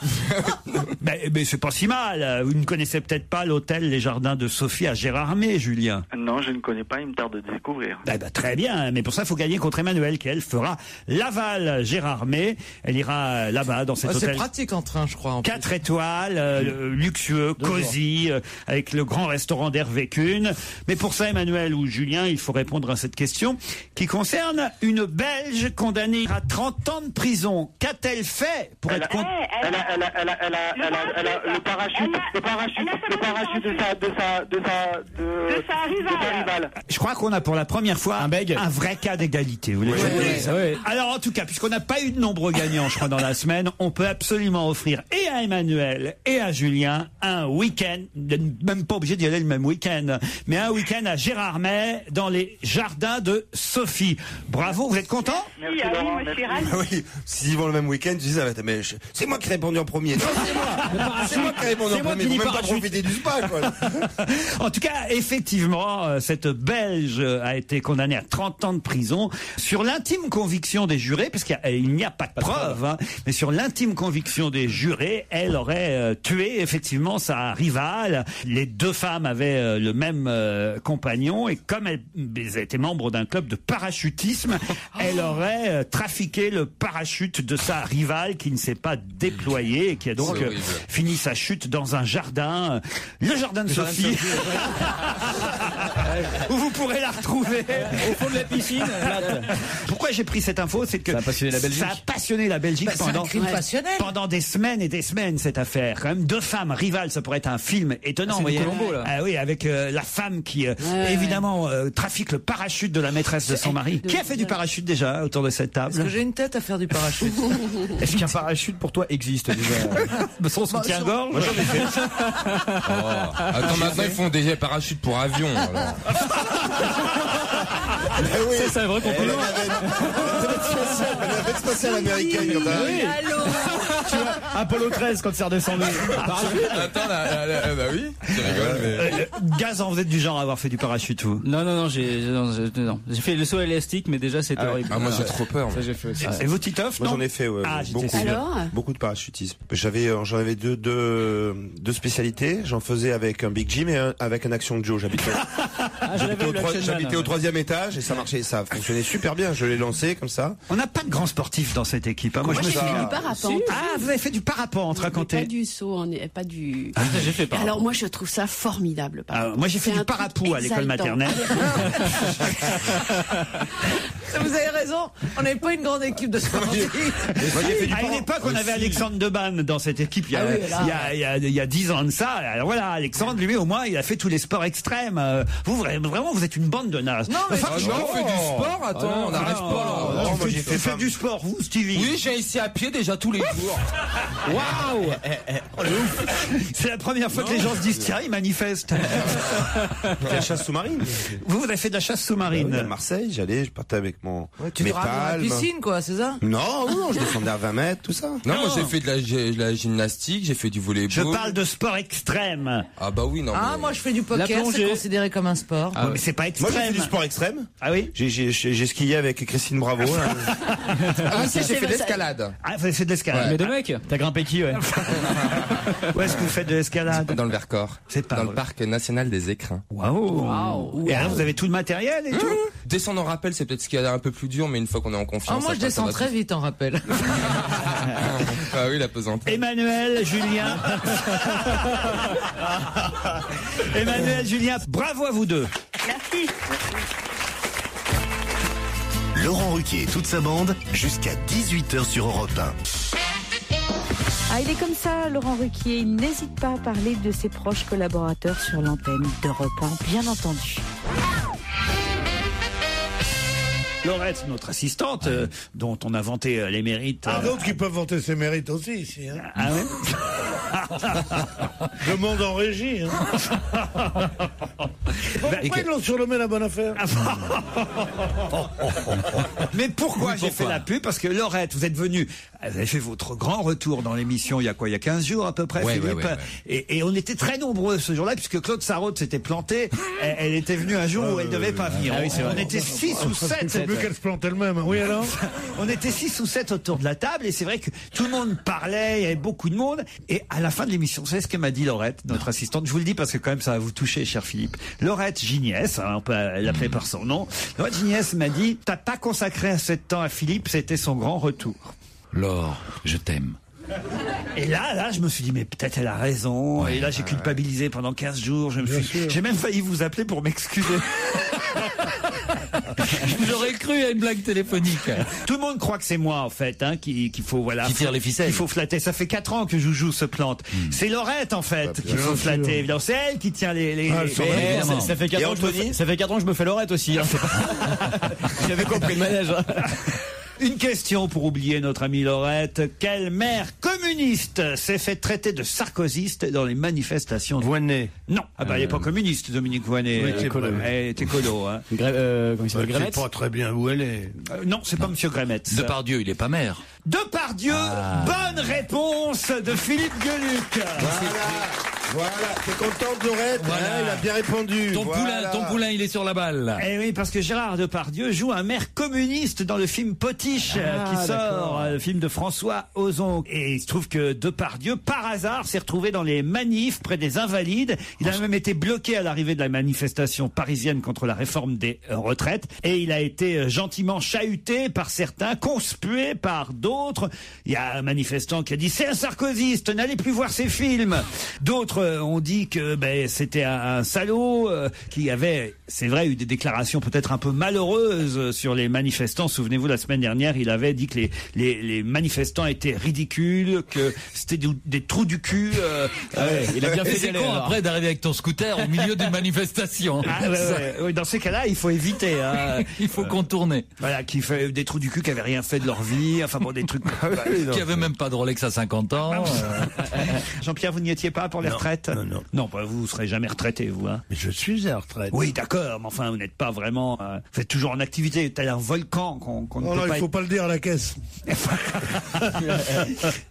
mais c'est pas si mal. Vous ne connaissez peut-être pas l'hôtel Les Jardins de Sophie à Gérardmer, Julien? Non, je ne connais pas, il me tarde de découvrir. Très bien, mais pour ça, il faut gagner contre Emmanuel, qui elle fera Laval-Gérardmer. Elle ira là-bas dans cet hôtel. C'est pratique en train, je crois. 4 étoiles, luxueux, cosy, avec le grand restaurant d'Hervé Kuhn. Mais pour ça, Emmanuel ou Julien, il faut répondre à cette question qui concerne une Belge condamnée à 30 ans de prison. Qu'a-t-elle fait pour être condamnée? Elle a le parachute de sa rivale. Je crois qu'on a pour la première fois un vrai cas d'égalité. Vous voulez Alors en tout cas, puisqu'on n'a pas eu de nombreux gagnants, je crois, dans la semaine, on peut absolument offrir et à Emmanuel et à Julien un week-end, même pas obligé d'y aller le même week-end, mais un week-end à Gérardmer dans les jardins de Sophie. Bravo, vous êtes content? Merci, Laurent, je suis ravi. Oui, s'ils vont le même week-end, tu dis ça va être, mais c'est moi qui ai répondu en premier. Non, c'est moi. C'est moi qui ai répondu en premier. Faut même pas profiter du spa, quoi. En tout cas, effectivement, cette Belge a été condamnée à 30 ans de prison sur l'intime conviction des jurés, parce qu'il n'y a pas de preuve, hein, mais sur l'intime conviction des jurés, elle aurait tué effectivement sa rivale. Les deux femmes avaient le même compagnon, et comme elles étaient membres d'un club de parachutisme, elle aurait trafiqué le parachute de sa rivale qui ne s'est pas déployé et qui a donc fini sa chute dans un jardin, le jardin de Sophie. où vous pourrez la retrouver. Au fond de la piscine. Pourquoi j'ai pris cette info, c'est que ça a passionné la Belgique. Ça a passionné la Belgique pendant des semaines et des semaines, cette affaire. Quand même, deux femmes rivales, ça pourrait être un film étonnant. C'est du Colombo, là. Ah oui, avec la femme qui, évidemment, trafique le parachute de la maîtresse de son mari. Qui a fait du parachute déjà autour de cette table? Est-ce que j'ai une tête à faire du parachute? Est-ce qu'un parachute pour toi existe déjà? Son soutien-gorge. Moi, j'en ai fait. Attends, maintenant ils font des parachutes pour avion. Alors. Oui. C'est un vrai compliment. La navette spatiale américaine. Tu vois, Apollo 13 quand c'est redescendu. Attends, bah oui, tu rigoles, mais... Gazan, vous êtes du genre à avoir fait du parachute, vous? Non, j'ai fait le saut élastique, mais déjà c'était horrible. Ah, moi j'ai trop peur. Ça, j'ai fait aussi. Et vous, Titoff? Moi j'en ai fait, ouais. Beaucoup de parachutisme. J'en avais deux spécialités. J'en faisais avec un Big Jim et avec un Action Joe. J'habitais au 3e étage et ça marchait, ça fonctionnait super bien. Je l'ai lancé comme ça. On n'a pas de grands sportifs dans cette équipe. Hein. Moi, j'ai fait du parapente. Ah, vous avez fait du parapente, racontez. Pas du saut, pas du... Ah, j'ai fait parapente. Alors moi, je trouve ça formidable. Moi, j'ai fait du parapou à l'école maternelle. Vous avez raison, on n'avait pas une grande équipe de sportifs. À une époque, on avait Alexandre Debanne dans cette équipe il y a 10 ans de ça. Alors voilà, Alexandre, lui, au moins, il a fait tous les sports extrêmes. Vous, vraiment, vous êtes une bande de nazes. Non, mais on fait du sport, attends, on n'arrête pas. Moi, j'ai fait du sport, vous, Stevie? Oui, j'ai essayé à pied déjà tous les jours. Waouh! C'est la première fois que les gens se disent, tiens, ils manifestent. La chasse sous-marine. Vous avez fait de la chasse sous-marine? À Marseille, je partais avec mon. Tu te ramènes à la piscine, quoi, c'est ça? Non, je descendais à 20 mètres, tout ça. Non, moi j'ai fait de la gymnastique, j'ai fait du volleyball. Je parle de sport extrême. Ah bah oui, non. Ah, moi je fais du poker, c'est considéré comme un sport. Ah, mais c'est pas extrême. Moi j'ai fait du sport extrême. Ah oui? J'ai skié avec Christine Bravo. Ah si, j'ai fait de l'escalade. Ah, vous avez fait de l'escalade. Mais de mec, t'as grimpé qui, ouais? Où est-ce que vous faites de l'escalade? Dans le Vercors. C'est pas dans le parc national des Écrins. Waouh! Et alors vous avez tout le matériel et tout? Descendre en rappel, c'est peut-être ce qu'il y a un peu plus dur, mais une fois qu'on est en confiance. Ah, moi je descends très vite en rappel. Ah oui, la pesante. Emmanuel, Julien. Emmanuel, Julien, bravo à vous deux. Merci. Laurent Ruquier et toute sa bande, jusqu'à 18h sur Europe 1. Ah, il est comme ça, Laurent Ruquier. Il n'hésite pas à parler de ses proches collaborateurs sur l'antenne d'Europe 1, bien entendu. Laurette, notre assistante, dont on a vanté les mérites. D'autres qui peuvent vanter ses mérites aussi ici. Hein. Ah ouais. Le monde en régie. Hein. Pourquoi ils l'ont surnommé la bonne affaire? Mais pourquoi j'ai fait la pub? Parce que Laurette, vous êtes venue, vous avez fait votre grand retour dans l'émission il y a 15 jours à peu près, Philippe. Ouais. Et on était très nombreux ce jour-là, puisque Claude Sarraute s'était planté. Elle était venue un jour où elle devait pas venir. On était 6 ou 7. Il faut plus qu'elle se plante elle-même. Oui, alors? On était 6 ou 7 autour de la table, et c'est vrai que tout le monde parlait, il y avait beaucoup de monde. Et à la fin de l'émission, vous savez ce que m'a dit Laurette, notre assistante? Je vous le dis parce que quand même ça va vous toucher, cher Philippe. Laurette Giniès, on peut l'appeler par son nom. Laurette Giniès m'a dit, t'as pas consacré assez de temps à Philippe, c'était son grand retour. Laure, je t'aime. Et là, je me suis dit, mais peut-être elle a raison. Et là, j'ai culpabilisé pendant 15 jours. J'ai même failli vous appeler pour m'excuser. J'aurais cru à une blague téléphonique. Tout le monde croit que c'est moi, en fait, hein, qu'il faut, qui tire les ficelles. Il faut flatter. Ça fait 4 ans que Joujou se plante. C'est Laurette, en fait, qu'il faut flatter. Évidemment, c'est elle qui tient les... Ça fait 4 ans que je me fais Laurette aussi. Hein. J'avais compris le manège. Hein. Une question pour oublier notre ami Laurette. Quel maire communiste s'est fait traiter de sarkozyste dans les manifestations? Voynet. Non. Ah bah, elle n'est pas communiste, Dominique Voynet. Oui, elle était colo, hein. Comment il s'appelle, Je sais pas très bien où elle est. Non, c'est pas Monsieur Grémetz. Depardieu, il est pas maire. Depardieu, bonne réponse de Philippe Gueluc. Voilà, t'es contente, Laurette? Voilà. Il a bien répondu. Ton poulain, il est sur la balle. Eh oui, parce que Gérard Depardieu joue un maire communiste dans le film Potiche qui sort, le film de François Ozon. Et il se trouve que Depardieu, par hasard, s'est retrouvé dans les manifs près des Invalides. Il a même été bloqué à l'arrivée de la manifestation parisienne contre la réforme des retraites. Et il a été gentiment chahuté par certains, conspué par d'autres. Il y a un manifestant qui a dit « C'est un sarkozyste, n'allez plus voir ses films ». D'autres D'autres ont dit que c'était un salaud qui avait, c'est vrai, eu des déclarations peut-être un peu malheureuses sur les manifestants. Souvenez-vous, la semaine dernière, il avait dit que les manifestants étaient ridicules, que c'était des trous du cul. Il a bien fait. C'est con après d'arriver avec ton scooter au milieu d'une manifestation. Oui, dans ces cas-là, il faut éviter. Il faut contourner. Voilà, qui fait des trous du cul qui avaient rien fait de leur vie. Enfin bon, des trucs. Qui avait même pas de Rolex à 50 ans. Jean-Pierre, vous n'y étiez pas pour les retraites? Non, vous serez jamais retraité, vous. Hein. Mais je suis à la retraite. Oui, d'accord, mais enfin, vous n'êtes pas vraiment. Vous êtes toujours en activité. Tel un volcan qu'on ne peut pas. Il faut pas le dire à la caisse.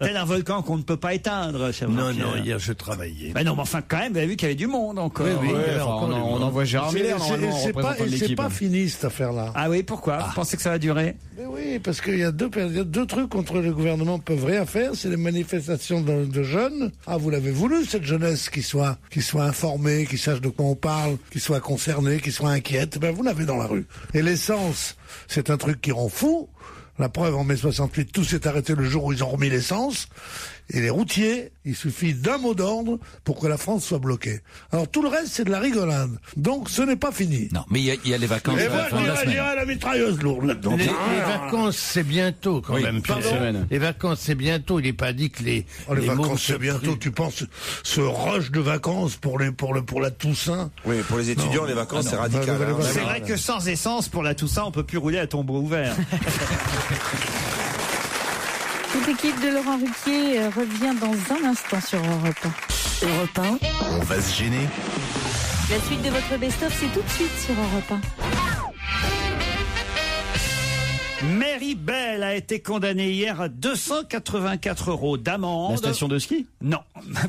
Tel un volcan qu'on ne peut pas éteindre. Non, hier je travaillais. Non, mais enfin, quand même, vous avez vu qu'il y avait du monde encore. Oui, on envoie Gérard Miller. C'est pas fini cette affaire-là. Ah oui, pourquoi? Vous pensez que ça va durer? Mais oui, parce qu'il y a deux trucs contre le gouvernement peuvent rien faire. C'est les manifestations de jeunes. Ah, vous l'avez voulu, cette jeunesse qui soit informée, qui sache de quoi on parle, qui soit concernée, qui soit inquiète. Vous l'avez dans la rue. Et l'essence, c'est un truc qui rend fou. La preuve, en mai 68, tout s'est arrêté le jour où ils ont remis l'essence. Et les routiers, il suffit d'un mot d'ordre pour que la France soit bloquée. Alors tout le reste, c'est de la rigolade. Donc ce n'est pas fini. Non, mais il y a les vacances. Et moi, je dirais la mitrailleuse lourde là-dedans. Les vacances, c'est bientôt quand même. Les vacances, c'est bientôt. Il n'est pas dit que les vacances, c'est bientôt. Tu penses ce rush de vacances pour la Toussaint? Oui, pour les étudiants, les vacances, c'est radical. C'est vrai que sans essence, pour la Toussaint, on peut plus rouler à tombeau ouvert. Toute l'équipe de Laurent Ruquier revient dans un instant sur Europe 1. Europe 1. On va se gêner. La suite de votre best-of, c'est tout de suite sur Europe 1. Mary Bell a été condamnée hier à 284 € d'amende. La station de ski? Non,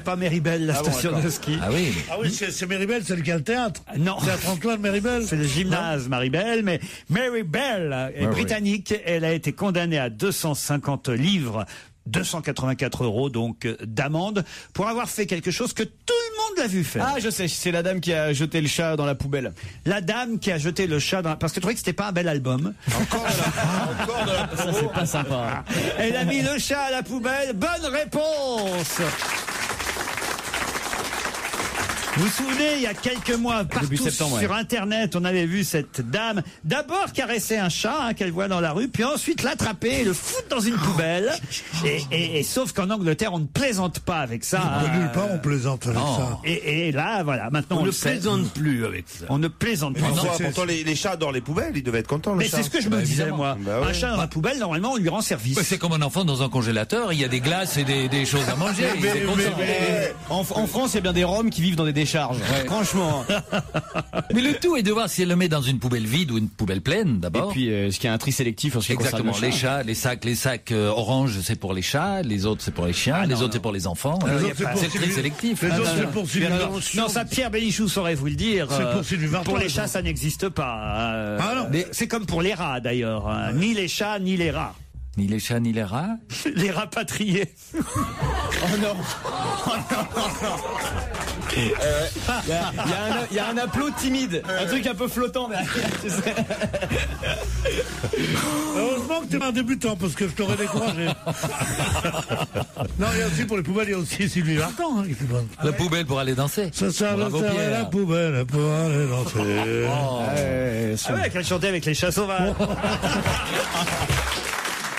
pas Mary Bell, la station de ski. Ah oui. Ah oui, c'est Mary Bell, c'est lequel théâtre? Non. Théâtre Antoine Mary Bell? C'est le gymnase Mary Bell, mais Mary Bell est britannique. Elle a été condamnée à 250 livres. 284 € donc d'amende pour avoir fait quelque chose que tout le monde l'a vu faire. Ah, je sais, c'est la dame qui a jeté le chat dans la poubelle. La dame qui a jeté le chat dans parce que je trouvais que c'était pas un bel album. Encore de la ça, c'est pas sympa. Elle a mis le chat à la poubelle. Bonne réponse. Vous vous souvenez, il y a quelques mois, partout sur Internet, on avait vu cette dame d'abord caresser un chat qu'elle voit dans la rue, puis ensuite l'attraper et le foutre dans une poubelle. Et sauf qu'en Angleterre, on ne plaisante pas avec ça. Nulle part, on plaisante avec ça. Et là, voilà, maintenant on ne plaisante plus avec ça. On ne plaisante plus. Pourtant, les chats adorent les poubelles, ils devaient être contents. Mais c'est ce que je me disais, moi. Un chat dans la poubelle, normalement, on lui rend service. C'est comme un enfant dans un congélateur, il y a des glaces et des choses à manger. En France, il y a bien des Roms qui vivent dans des décharges. Ouais. Franchement. Mais le tout est de voir si elle le met dans une poubelle vide ou une poubelle pleine, d'abord. Et puis, est-ce qu'il y a un tri sélectif en ce qui concerne les chats, les sacs orange, c'est pour les chats, les autres, c'est pour les chiens, les autres, c'est pour les enfants. C'est le tri sélectif. Les autres, c'est pour non, ça, Pierre Bénichou saurait vous le dire. Pour les chats, ça n'existe pas. C'est comme pour les rats, d'ailleurs. Ni les chats, ni les rats. Ni les chats, ni les rats. Les rapatriés. Oh non. Oh non. Il y a un applaud timide, un truc un peu flottant derrière. Heureusement que t'es un débutant parce que je t'aurais découragé. Non, il y a aussi pour les poubelles, il y a aussi Sylvie Vartan. La poubelle pour aller danser. Ça la poubelle pour aller danser. Ah ouais, qu'elle chantait avec les chats sauvages.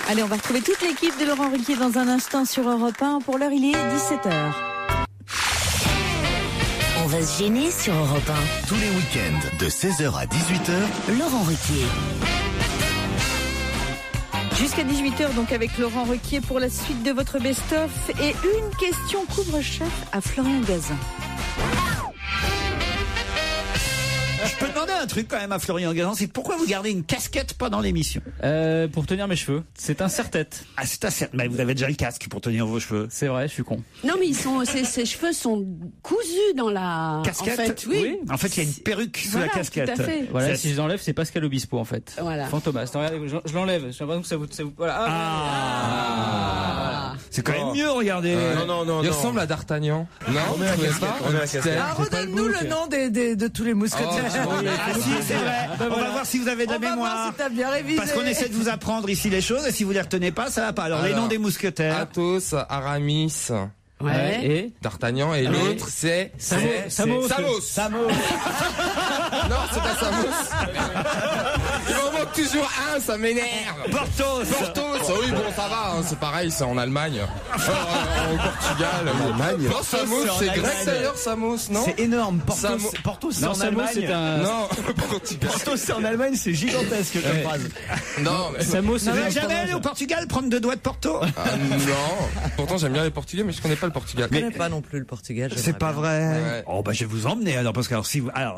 Allez, on va retrouver toute l'équipe de Laurent Ruquier dans un instant sur Europe 1. Pour l'heure, il est 17h. On va se gêner sur Europe 1. Tous les week-ends, de 16h à 18h, Laurent Ruquier. Jusqu'à 18h, donc avec Laurent Ruquier pour la suite de votre best-of. Et une question couvre-chef à Florian Gazan. Je peux demander un truc quand même à Florian Gazan, c'est pourquoi vous gardez une casquette pendant l'émission? Pour tenir mes cheveux. C'est un serre-tête. Ah, c'est un serre-tête. Mais vous avez déjà le casque pour tenir vos cheveux. C'est vrai, je suis con. Non, mais ses cheveux sont cousus dans la casquette. En fait, oui. En fait, il y a une perruque sous la casquette. Tout à fait. Voilà, si je l'enlève, c'est Pascal Obispo en fait. Voilà. Fantomas. Regardez, je l'enlève. J'ai l'impression que ça vous voilà. C'est quand même mieux, regardez. Non. Il ressemble à D'Artagnan. Non, redonne-nous le nom de tous les mousquetaires. C'est vrai. On va voir si vous avez de la mémoire. On va voir si t'as bien révisé. Parce qu'on essaie de vous apprendre ici les choses et si vous les retenez pas, ça va pas. Alors les noms des mousquetaires. Athos, Aramis. Ouais. Et D'Artagnan et l'autre c'est Samos. Non, c'est pas Samos. Il m'en manque toujours un, ça m'énerve. Porthos. Oui, bon, ça va, hein, c'est pareil, c'est en Allemagne. Au Portugal. En Allemagne. Non, Samos, c'est grec d'ailleurs, Samos, non? C'est énorme. Porthos, c'est en Allemagne. Non, Portugal. Porthos, c'est en Allemagne, c'est gigantesque comme phrase. Non, mais Samos, Vous n'avez jamais allé au Portugal prendre 2 doigts de Porto? Non. Pourtant, j'aime bien les Portugais, mais je connais pas le Portugal. Je connais pas non plus le Portugal. C'est pas vrai. Ouais. Oh, bah, je vais vous emmener, alors, parce que, si vous avez,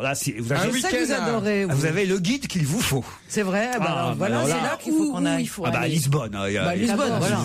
C'est ça que vous adorez. vous avez le guide qu'il vous faut. C'est vrai. Voilà, c'est là qu'il faut qu'on aille. À Lisbonne. Lisbonne, voilà.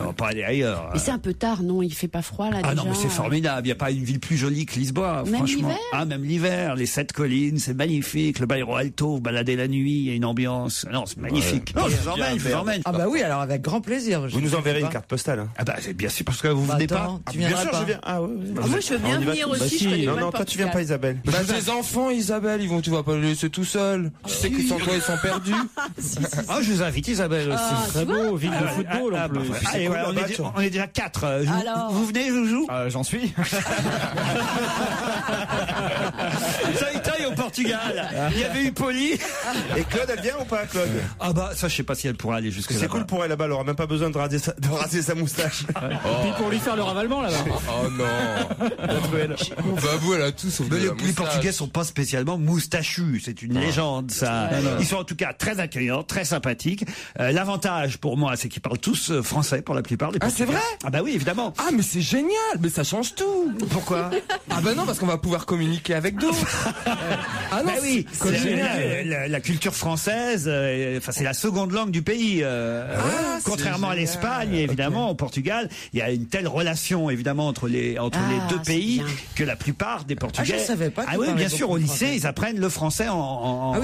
On va pas aller ailleurs. Mais c'est un peu tard, non? Il fait pas froid là déjà. Ah non, mais c'est formidable. Il n'y a pas une ville plus jolie que Lisbonne, Même franchement. l'hiver Ah, même l'hiver. Les 7 collines, c'est magnifique. Le Bairro Alto, vous baladez la nuit, il y a une ambiance. Non, c'est magnifique. Non, je vous emmène. Ah bah oui, alors avec grand plaisir. Vous nous enverrez une carte postale. Hein. Ah bah, c'est bien sûr, parce que vous venez pas. Tu viendras pas. Je viens. Ah oui. Moi, je veux bien venir aussi. Je connais pas Non, toi tu viens pas, Isabelle. Bah, tes enfants, Isabelle, tu vas pas les laisser tout seuls. Tu sais qu'ils sont toi, ils sont perdus. Ah, je vous invite, Isabelle aussi. Très beau, ville de football en plus. Allez, voilà, on est déjà 4. Vous venez, Joujou? J'en suis. Ça au Portugal. Il y avait eu Poli. Et Claude, elle vient ou pas, Claude? Ah bah, ça, je sais pas si elle pourra aller jusque là. C'est cool pour elle là-bas, elle aura même pas besoin de raser sa moustache. Puis pour lui faire le ravalement là-bas. Oh non. Bah vous, elle a tout sauf de la Les moustache. Portugais sont pas spécialement moustachus, c'est une légende ça. Ils sont en tout cas très accueillants, très sympathiques. L'avantage pour moi, c'est qu'ils parlent tous français pour la plupart des Portugais. C'est vrai? Ah bah oui, évidemment. Ah mais c'est génial, mais ça change tout. Pourquoi? Ah bah non, parce qu'on va pouvoir communiquer avec d'autres. Ah non, bah oui, c'est génial. La culture française, c'est la seconde langue du pays. Contrairement à l'Espagne, évidemment, au Portugal, il y a une telle relation évidemment entre les deux pays que la plupart des Portugais. Je savais pas. Ah oui, bien sûr, au lycée, ils apprennent le français en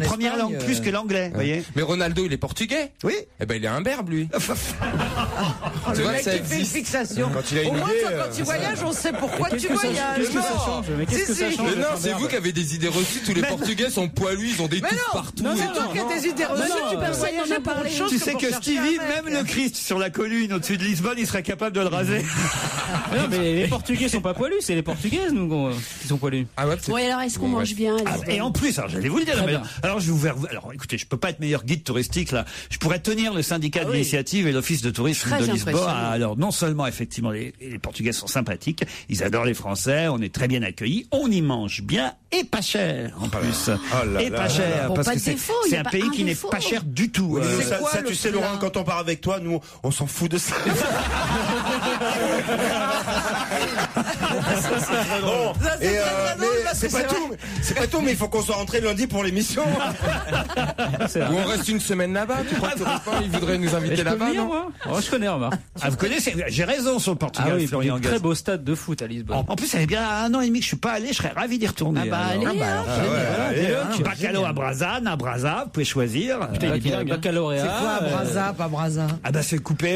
première langue plus que l'anglais. Vous voyez. Mais Ronaldo, il est portugais. Oui. Eh ben il est un berbe lui. Le mec qui fait une fixation. Quand il a une Au moins, idée, toi, quand tu voyages, on sait pourquoi tu voyages. Qu'est-ce que ça change? Mais qu'est-ce que ça change? Mais non, c'est vous qui avez des idées reçues. Tous les Portugais sont poilus, ils ont des touffes partout. Non, c'est toi qui as des idées reçues. Tu peux voyager par les choses. Tu sais que Stevie, même le Christ sur la colline au-dessus de Lisbonne, il serait capable de le raser. Non, mais les Portugais sont pas poilus, c'est les Portugaises nous qui sont poilus. Ah ouais. Oui, alors est-ce qu'on mange bien? Et en plus, alors j'allais vous le dire. Alors je vais vous faire. Alors écoutez, je peux pas être meilleur guide touristique là. Je pourrais tenir le syndicat d'initiative et l'office de tourisme de Lisbonne. Alors non seulement effectivement les Portugais sont sympathiques, ils adorent les Français, on est très bien accueillis, on y mange bien et pas cher en plus. Et pas cher parce que c'est un pays qui n'est pas cher du tout. Ça tu sais Laurent, quand on part avec toi, nous on s'en fout de ça. Bon, c'est pas tout, mais il faut qu'on soit rentré lundi pour l'émission. Ou on reste une semaine là-bas. Tu crois que il voudrait nous inviter là-bas, non? Oh, je connais, remarque. Ah, vous connaissez? J'ai raison sur le Portugal. Ah oui, Florian Gaz. très beau stade de foot à Lisbonne. En plus, ça fait bien 1 an et demi que je suis pas allé. Je serais ravi d'y retourner. Bacalhau à Brasa, vous pouvez choisir. Putain, il est baccalauréat. C'est quoi à Brasa, pas Brasa? Ah bah c'est coupé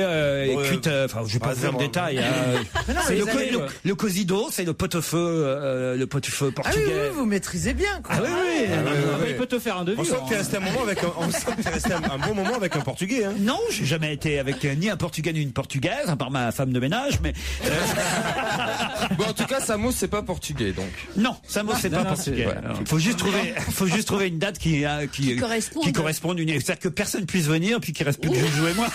et cuite. Enfin, je vais pas vous faire le détail. C'est le cosido, c'est le pot-au-feu portugais. Ah oui, vous maîtrisez bien. Quoi. Ah oui. Il peut te faire un devis. On sent que tu es resté un bon moment avec un Portugais. Hein. Non, j'ai jamais été avec ni un Portugais ni une Portugaise, à part ma femme de ménage, mais. Bon, en tout cas, Samos c'est pas portugais, donc. Non, Samos c'est pas portugais. Faut juste trouver une date qui corresponde. C'est-à-dire que personne puisse venir, puis qu'il reste plus que Joujou et moi.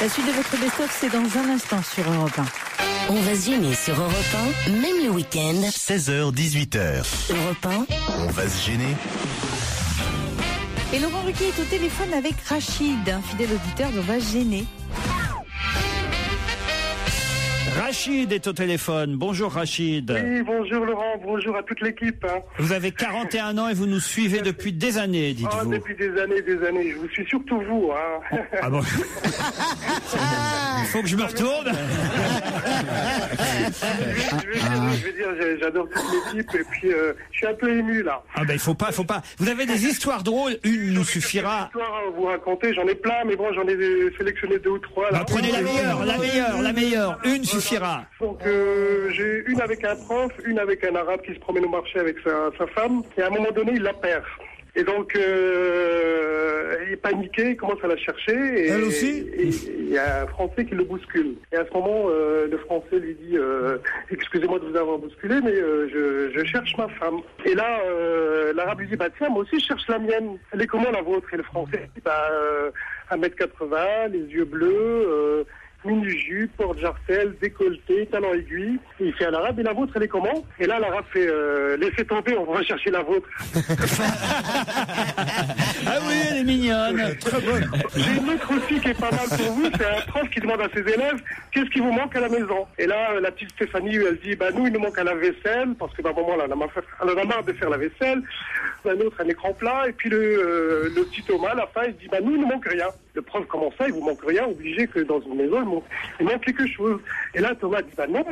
La suite de votre best-of, c'est dans un instant sur Europe 1. On va se gêner sur Europe 1, même le week-end. 16h, 18h. Europe 1. On va se gêner. Et Laurent Ruquier est au téléphone avec Rachid, un fidèle auditeur d'On va se gêner. Rachid est au téléphone. Bonjour Rachid. Oui, bonjour Laurent, bonjour à toute l'équipe. Vous avez 41 ans et vous nous suivez depuis des années, dites-vous. Depuis des années. Je vous suis surtout vous. Hein. Ah bon. Il faut que je me retourne. Je vais dire, j'adore toute l'équipe et puis je suis un peu ému là. Ah ben il faut pas. Vous avez des histoires drôles, une nous suffira. Des histoires à vous raconter, j'en ai plein, mais bon, j'en ai sélectionné 2 ou 3. Là. Bah, prenez la meilleure. Une suffira. Donc j'ai une avec un prof, une avec un arabe qui se promène au marché avec sa femme, et à un moment donné il la perd. Et donc, il est paniqué, il commence à la chercher. Et, elle aussi? Et il y a un Français qui le bouscule. Et à ce moment, le Français lui dit excusez-moi de vous avoir bousculé, mais je cherche ma femme. Et là, l'Arabe lui dit tiens, moi aussi je cherche la mienne. Elle est comment la vôtre? Et le Français dit 1m80, les yeux bleus, mini-jupe, porte-jarcelle, décolleté, talons aiguilles. Et il fait à l'Arabe, et la vôtre, elle est comment? Et là, l'Arabe fait laissez tomber, on va chercher la vôtre. Ah oui, elle est mignonne. Très bonne. J'ai une autre aussi qui est pas mal pour vous, c'est un prof qui demande à ses élèves qu'est-ce qui vous manque à la maison. Et là, la petite Stéphanie, elle dit nous, il nous manque à la vaisselle, parce que d'un moment, là, elle en a marre de faire la vaisselle. Un autre, un écran plat. Et puis le petit Thomas, à la fin, il dit nous, il nous manque rien. Le prof, comment ça, il vous manque rien, obligé que dans une maison, il manque quelque chose. Et là, Thomas dit non,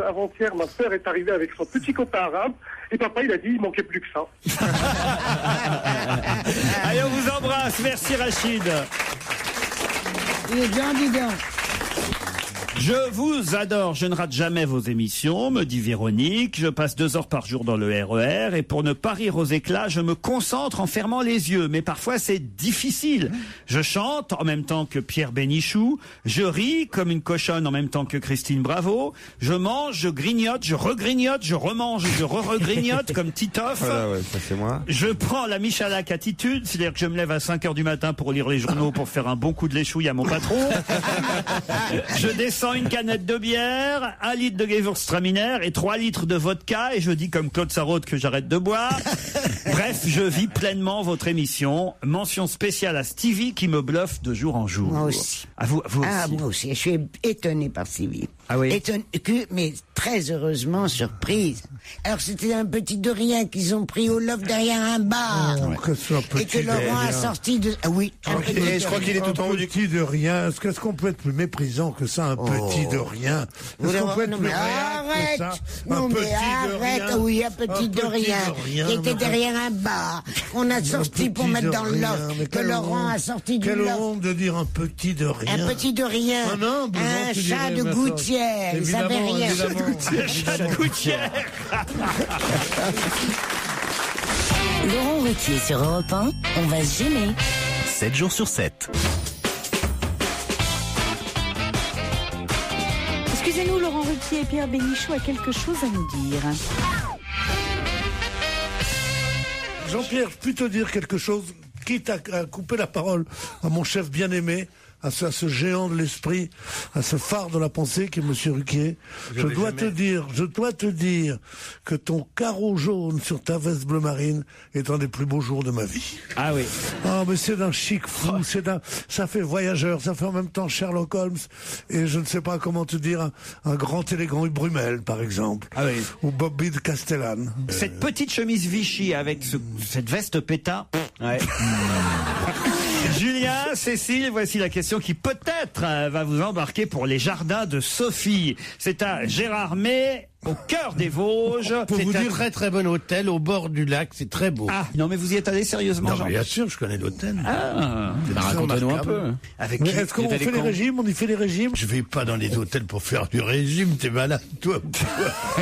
avant-hier, ma sœur est arrivée avec son petit copain arabe, et papa, il a dit il manquait plus que ça. Allez, on vous embrasse. Merci, Rachid. Il est bien, dis donc. Je vous adore, je ne rate jamais vos émissions, me dit Véronique. Je passe 2 heures par jour dans le RER et pour ne pas rire aux éclats, je me concentre en fermant les yeux. Mais parfois c'est difficile. Je chante en même temps que Pierre Bénichou. Je ris comme une cochonne en même temps que Christine Bravo. Je mange, je grignote, je regrignote, je remange, je re-regrignote comme Titoff. Voilà, ouais, ça c'est moi. Je prends la Michalak attitude, c'est-à-dire que je me lève à 5 heures du matin pour lire les journaux pour faire un bon coup de l'échouille à mon patron. Je descends une canette de bière, 1 litre de Gewürztraminer et 3 litres de vodka et je dis comme Claude Sarraute que j'arrête de boire. Bref, je vis pleinement votre émission. Mention spéciale à Stevie qui me bluffe de jour en jour. Moi aussi. À vous aussi. Ah, moi aussi. Je suis étonné par Stevie. Ah oui. Mais très heureusement surprise. Alors c'était un petit de rien qu'ils ont pris au loft derrière un bar. Et que Laurent a sorti de... Ah oui. Et je crois qu'il est tout en haut du petit de rien. Est-ce qu'on peut être plus méprisant que ça, un petit de rien? Est-ce qu'on peut être plus réel que ça? Non mais arrête. Oui, un petit de rien. Qui était derrière un bar. On a sorti pour mettre dans le loft. Que Laurent a sorti du loft. Quelle honte de dire un petit de rien. Un petit de rien. Un chat de gouttière. Il savait rien. Chat de gouttière. Laurent Ruquier sur Europe 1, on va se gêner. 7 jours sur 7. Excusez-nous, Laurent Ruquier et Pierre Bénichou a quelque chose à nous dire. Jean-Pierre, je puis te dire quelque chose, quitte à couper la parole à mon chef bien-aimé, à ce géant de l'esprit, à ce phare de la pensée qui est Monsieur Ruquier. Je dois te dire que ton carreau jaune sur ta veste bleu marine est un des plus beaux jours de ma vie. Ah oui. Ah, mais c'est d'un chic fou, ça fait voyageur, ça fait en même temps Sherlock Holmes, et je ne sais pas comment te dire, un grand élégant Brumel, par exemple. Ah oui. Ou Bobby de Castellane. Cette petite chemise Vichy avec cette veste pétain. Ouais. Julien, Cécile, voici la question qui peut-être va vous embarquer pour les jardins de Sophie. C'est à Gérardmer, au cœur des Vosges. Pour vous dire, très très bon hôtel au bord du lac, c'est très beau. Ah, non mais vous y êtes allé sérieusement, non, Jean? Bien sûr, je connais l'hôtel. Ah, racontez-nous un peu. Avec est-ce qu'on fait les régimes? On y fait les régimes? Je vais pas dans les hôtels pour faire du régime, t'es malade, toi.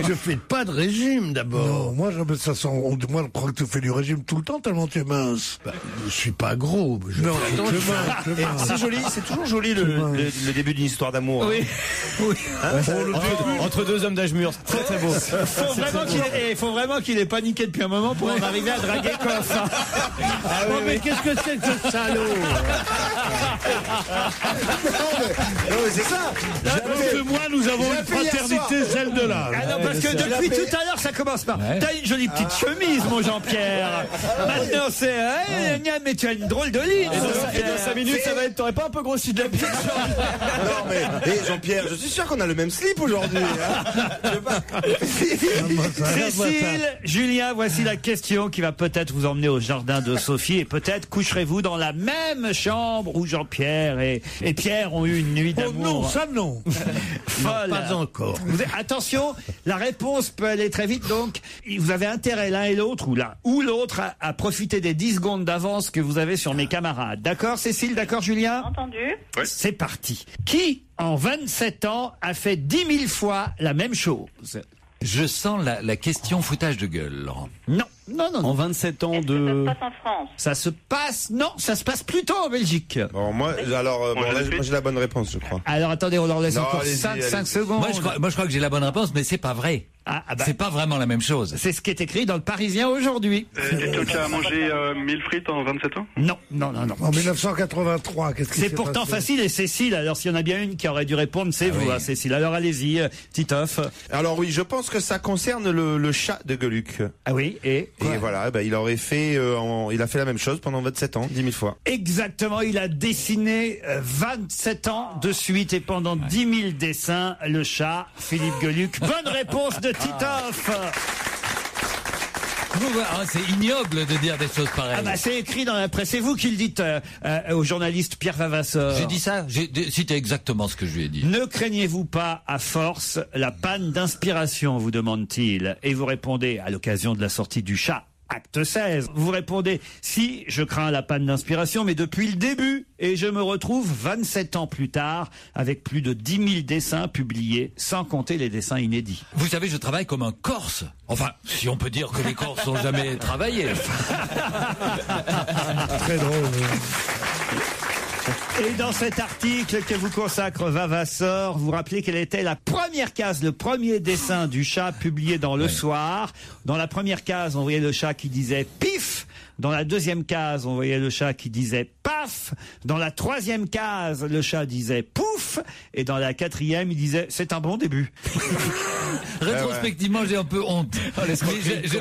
Je fais pas de régime d'abord. Non, moi, moi, je crois que tu fais du régime tout le temps tellement tu es mince. Bah, je suis pas gros. Non, c'est joli, c'est toujours joli le début d'une histoire d'amour. Oui. Oui. Entre deux hommes d'âge mûr. Très très beau. Faut vraiment qu'il ait paniqué depuis un moment pour en arriver à draguer Coff. Ah oui, mais qu'est-ce que c'est que ce salaud? Non mais c'est ça. Parce que moi, nous avons une fraternité, celle de là. Ah non, parce que depuis tout à l'heure, ça commence par t'as une jolie petite chemise, mon Jean-Pierre. Maintenant, c'est mais tu as une drôle de ligne. Et dans 5 minutes, ça va être. T'aurais pas un peu grossi de la bite? Non mais Jean-Pierre, je suis sûr qu'on a le même slip aujourd'hui. Cécile, Julien, voici la question qui va peut-être vous emmener au jardin de Sophie et peut-être coucherez-vous dans la même chambre où Jean-Pierre et Pierre ont eu une nuit d'amour. Oh non, ça non. Folle. Non, pas encore. Attention, la réponse peut aller très vite, donc vous avez intérêt l'un et l'autre ou l'un ou l'autre à profiter des 10 secondes d'avance que vous avez sur mes camarades. D'accord Cécile, d'accord Julien? Entendu. Oui. C'est parti. Qui, en 27 ans, a fait 10 000 fois la même chose? Je sens la question foutage de gueule, Laurent. Non. En 27 ans de... Ça se passe en France. Ça se passe... Non, ça se passe plutôt en Belgique. Bon, moi, j'ai la bonne réponse, je crois. Alors, attendez, on leur laisse encore 5 secondes. Moi, je crois que j'ai la bonne réponse, mais c'est pas vrai. C'est pas vraiment la même chose. C'est ce qui est écrit dans le Parisien aujourd'hui. Est-ce que tu as mangé 1000 frites en 27 ans? Non. En 1983, qu'est-ce qui s'est C'est pourtant passé facile, et Cécile, alors s'il y en a bien une qui aurait dû répondre, c'est vous, oui. Cécile. Alors allez-y, Titoff. Alors oui, je pense que ça concerne le chat de Gueuluc. Ah oui, et voilà, il aurait fait, il a fait la même chose pendant 27 ans, 10 000 fois. Exactement, il a dessiné 27 ans de suite et pendant 10 000 dessins, le chat, Philippe Gueuluc. Bonne réponse de Titoff. C'est ignoble de dire des choses pareilles. C'est écrit dans la presse. C'est vous qui le dites au journaliste Pierre Vavasseur. J'ai dit ça. C'était exactement ce que je lui ai dit. Ne craignez-vous pas à force la panne d'inspiration, vous demande-t-il. Et vous répondez à l'occasion de la sortie du chat. Acte 16. Vous répondez, si, je crains la panne d'inspiration, mais depuis le début. Et je me retrouve 27 ans plus tard avec plus de 10 000 dessins publiés, sans compter les dessins inédits. Vous savez, je travaille comme un Corse. Enfin, si on peut dire que les Corses n'ont jamais travaillé. Très drôle. Et dans cet article que vous consacre Vavasseur, vous rappelez quelle était la première case, le premier dessin du chat publié dans Le Soir. Dans la première case, on voyait le chat qui disait pif. Dans la deuxième case, on voyait le chat qui disait paf. Dans la troisième case, le chat disait pouf. Et dans la quatrième, il disait c'est un bon début. Rétrospectivement, j'ai un peu honte.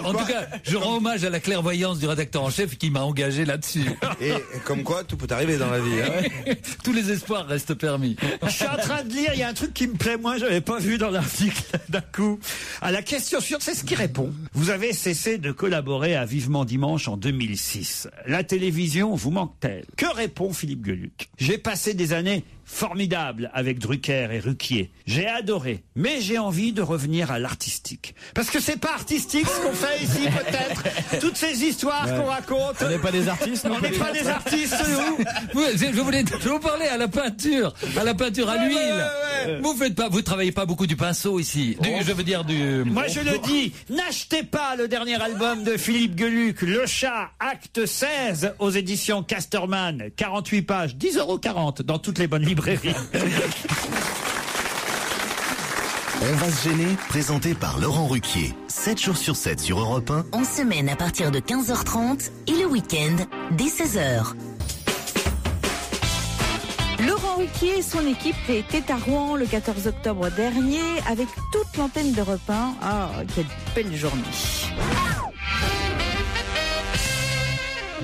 En tout cas, je rends hommage à la clairvoyance du rédacteur en chef qui m'a engagé là-dessus. Et comme quoi, tout peut arriver dans la vie. Hein. Tous les espoirs restent permis. Je suis en train de lire, il y a un truc qui me plaît moins, je n'avais pas vu dans l'article d'un coup. À la question suivante, c'est ce qui répond. Vous avez cessé de collaborer à Vivement Dimanche en 2006. La télévision vous manque-t-elle? Que répond Philippe Gueuluc? J'ai passé des années formidables avec Drucker et Ruquier. J'ai adoré, mais j'ai envie de revenir à l'artistique. Parce que c'est pas artistique ce qu'on fait ici, peut-être. Toutes ces histoires qu'on raconte. On n'est pas des artistes, non? On n'est pas des artistes, nous. Je voulais vous parler à la peinture à l'huile. Vous travaillez pas beaucoup du pinceau ici. Je veux dire du... Moi je le dis, n'achetez pas le dernier album de Philippe Gueuluc, Le Chat, acte 16, aux éditions Casterman, 48 pages, 10,40 € dans toutes les bonnes librairies. On va se gêner, présenté par Laurent Ruquier. 7 jours sur 7 sur Europe 1. En semaine à partir de 15h30 et le week-end dès 16h. Laurent Ruquier et son équipe étaient à Rouen le 14 octobre dernier avec toute l'antenne d'Europe 1. Ah, quelle belle journée.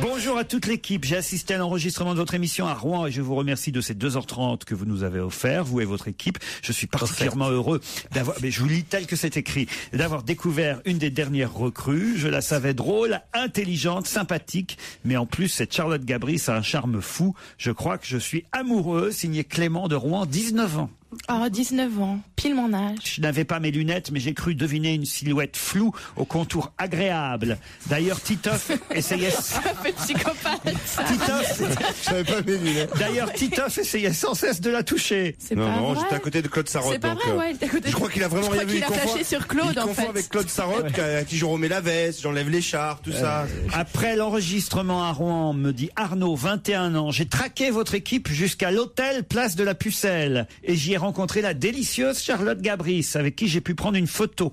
Bonjour à toute l'équipe. J'ai assisté à l'enregistrement de votre émission à Rouen et je vous remercie de ces 2h30 que vous nous avez offert, vous et votre équipe. Je suis particulièrement heureux d'avoir, mais je vous lis tel que c'est écrit, d'avoir découvert une des dernières recrues. Je la savais drôle, intelligente, sympathique, mais en plus cette Charlotte Gabris a un charme fou. Je crois que je suis amoureux. Signé Clément de Rouen, 19 ans. Oh, 19 ans, pile mon âge. Je n'avais pas mes lunettes, mais j'ai cru deviner une silhouette floue au contour agréable. D'ailleurs, Titoff essayait... Un peu psychopathe. Titoff... Je n'avais pas mes lunettes. D'ailleurs, Titoff essayait sans cesse de la toucher. C'est pas vrai. J'étais à côté de Claude Sarraute. C'est pas vrai, ouais, il était à côté. Je crois qu'il a vraiment rien vu. Il a flashé sur Claude, en fait. Il confond avec Claude Sarraute, à qui je remets la veste, j'enlève l'écharpe, tout ça. Après l'enregistrement à Rouen, me dit Arnaud, 21 ans, j'ai traqué votre équipe jusqu'à l'hôtel Place de la Pucelle et j'y ai rencontré la délicieuse Charlotte Gabris, avec qui j'ai pu prendre une photo.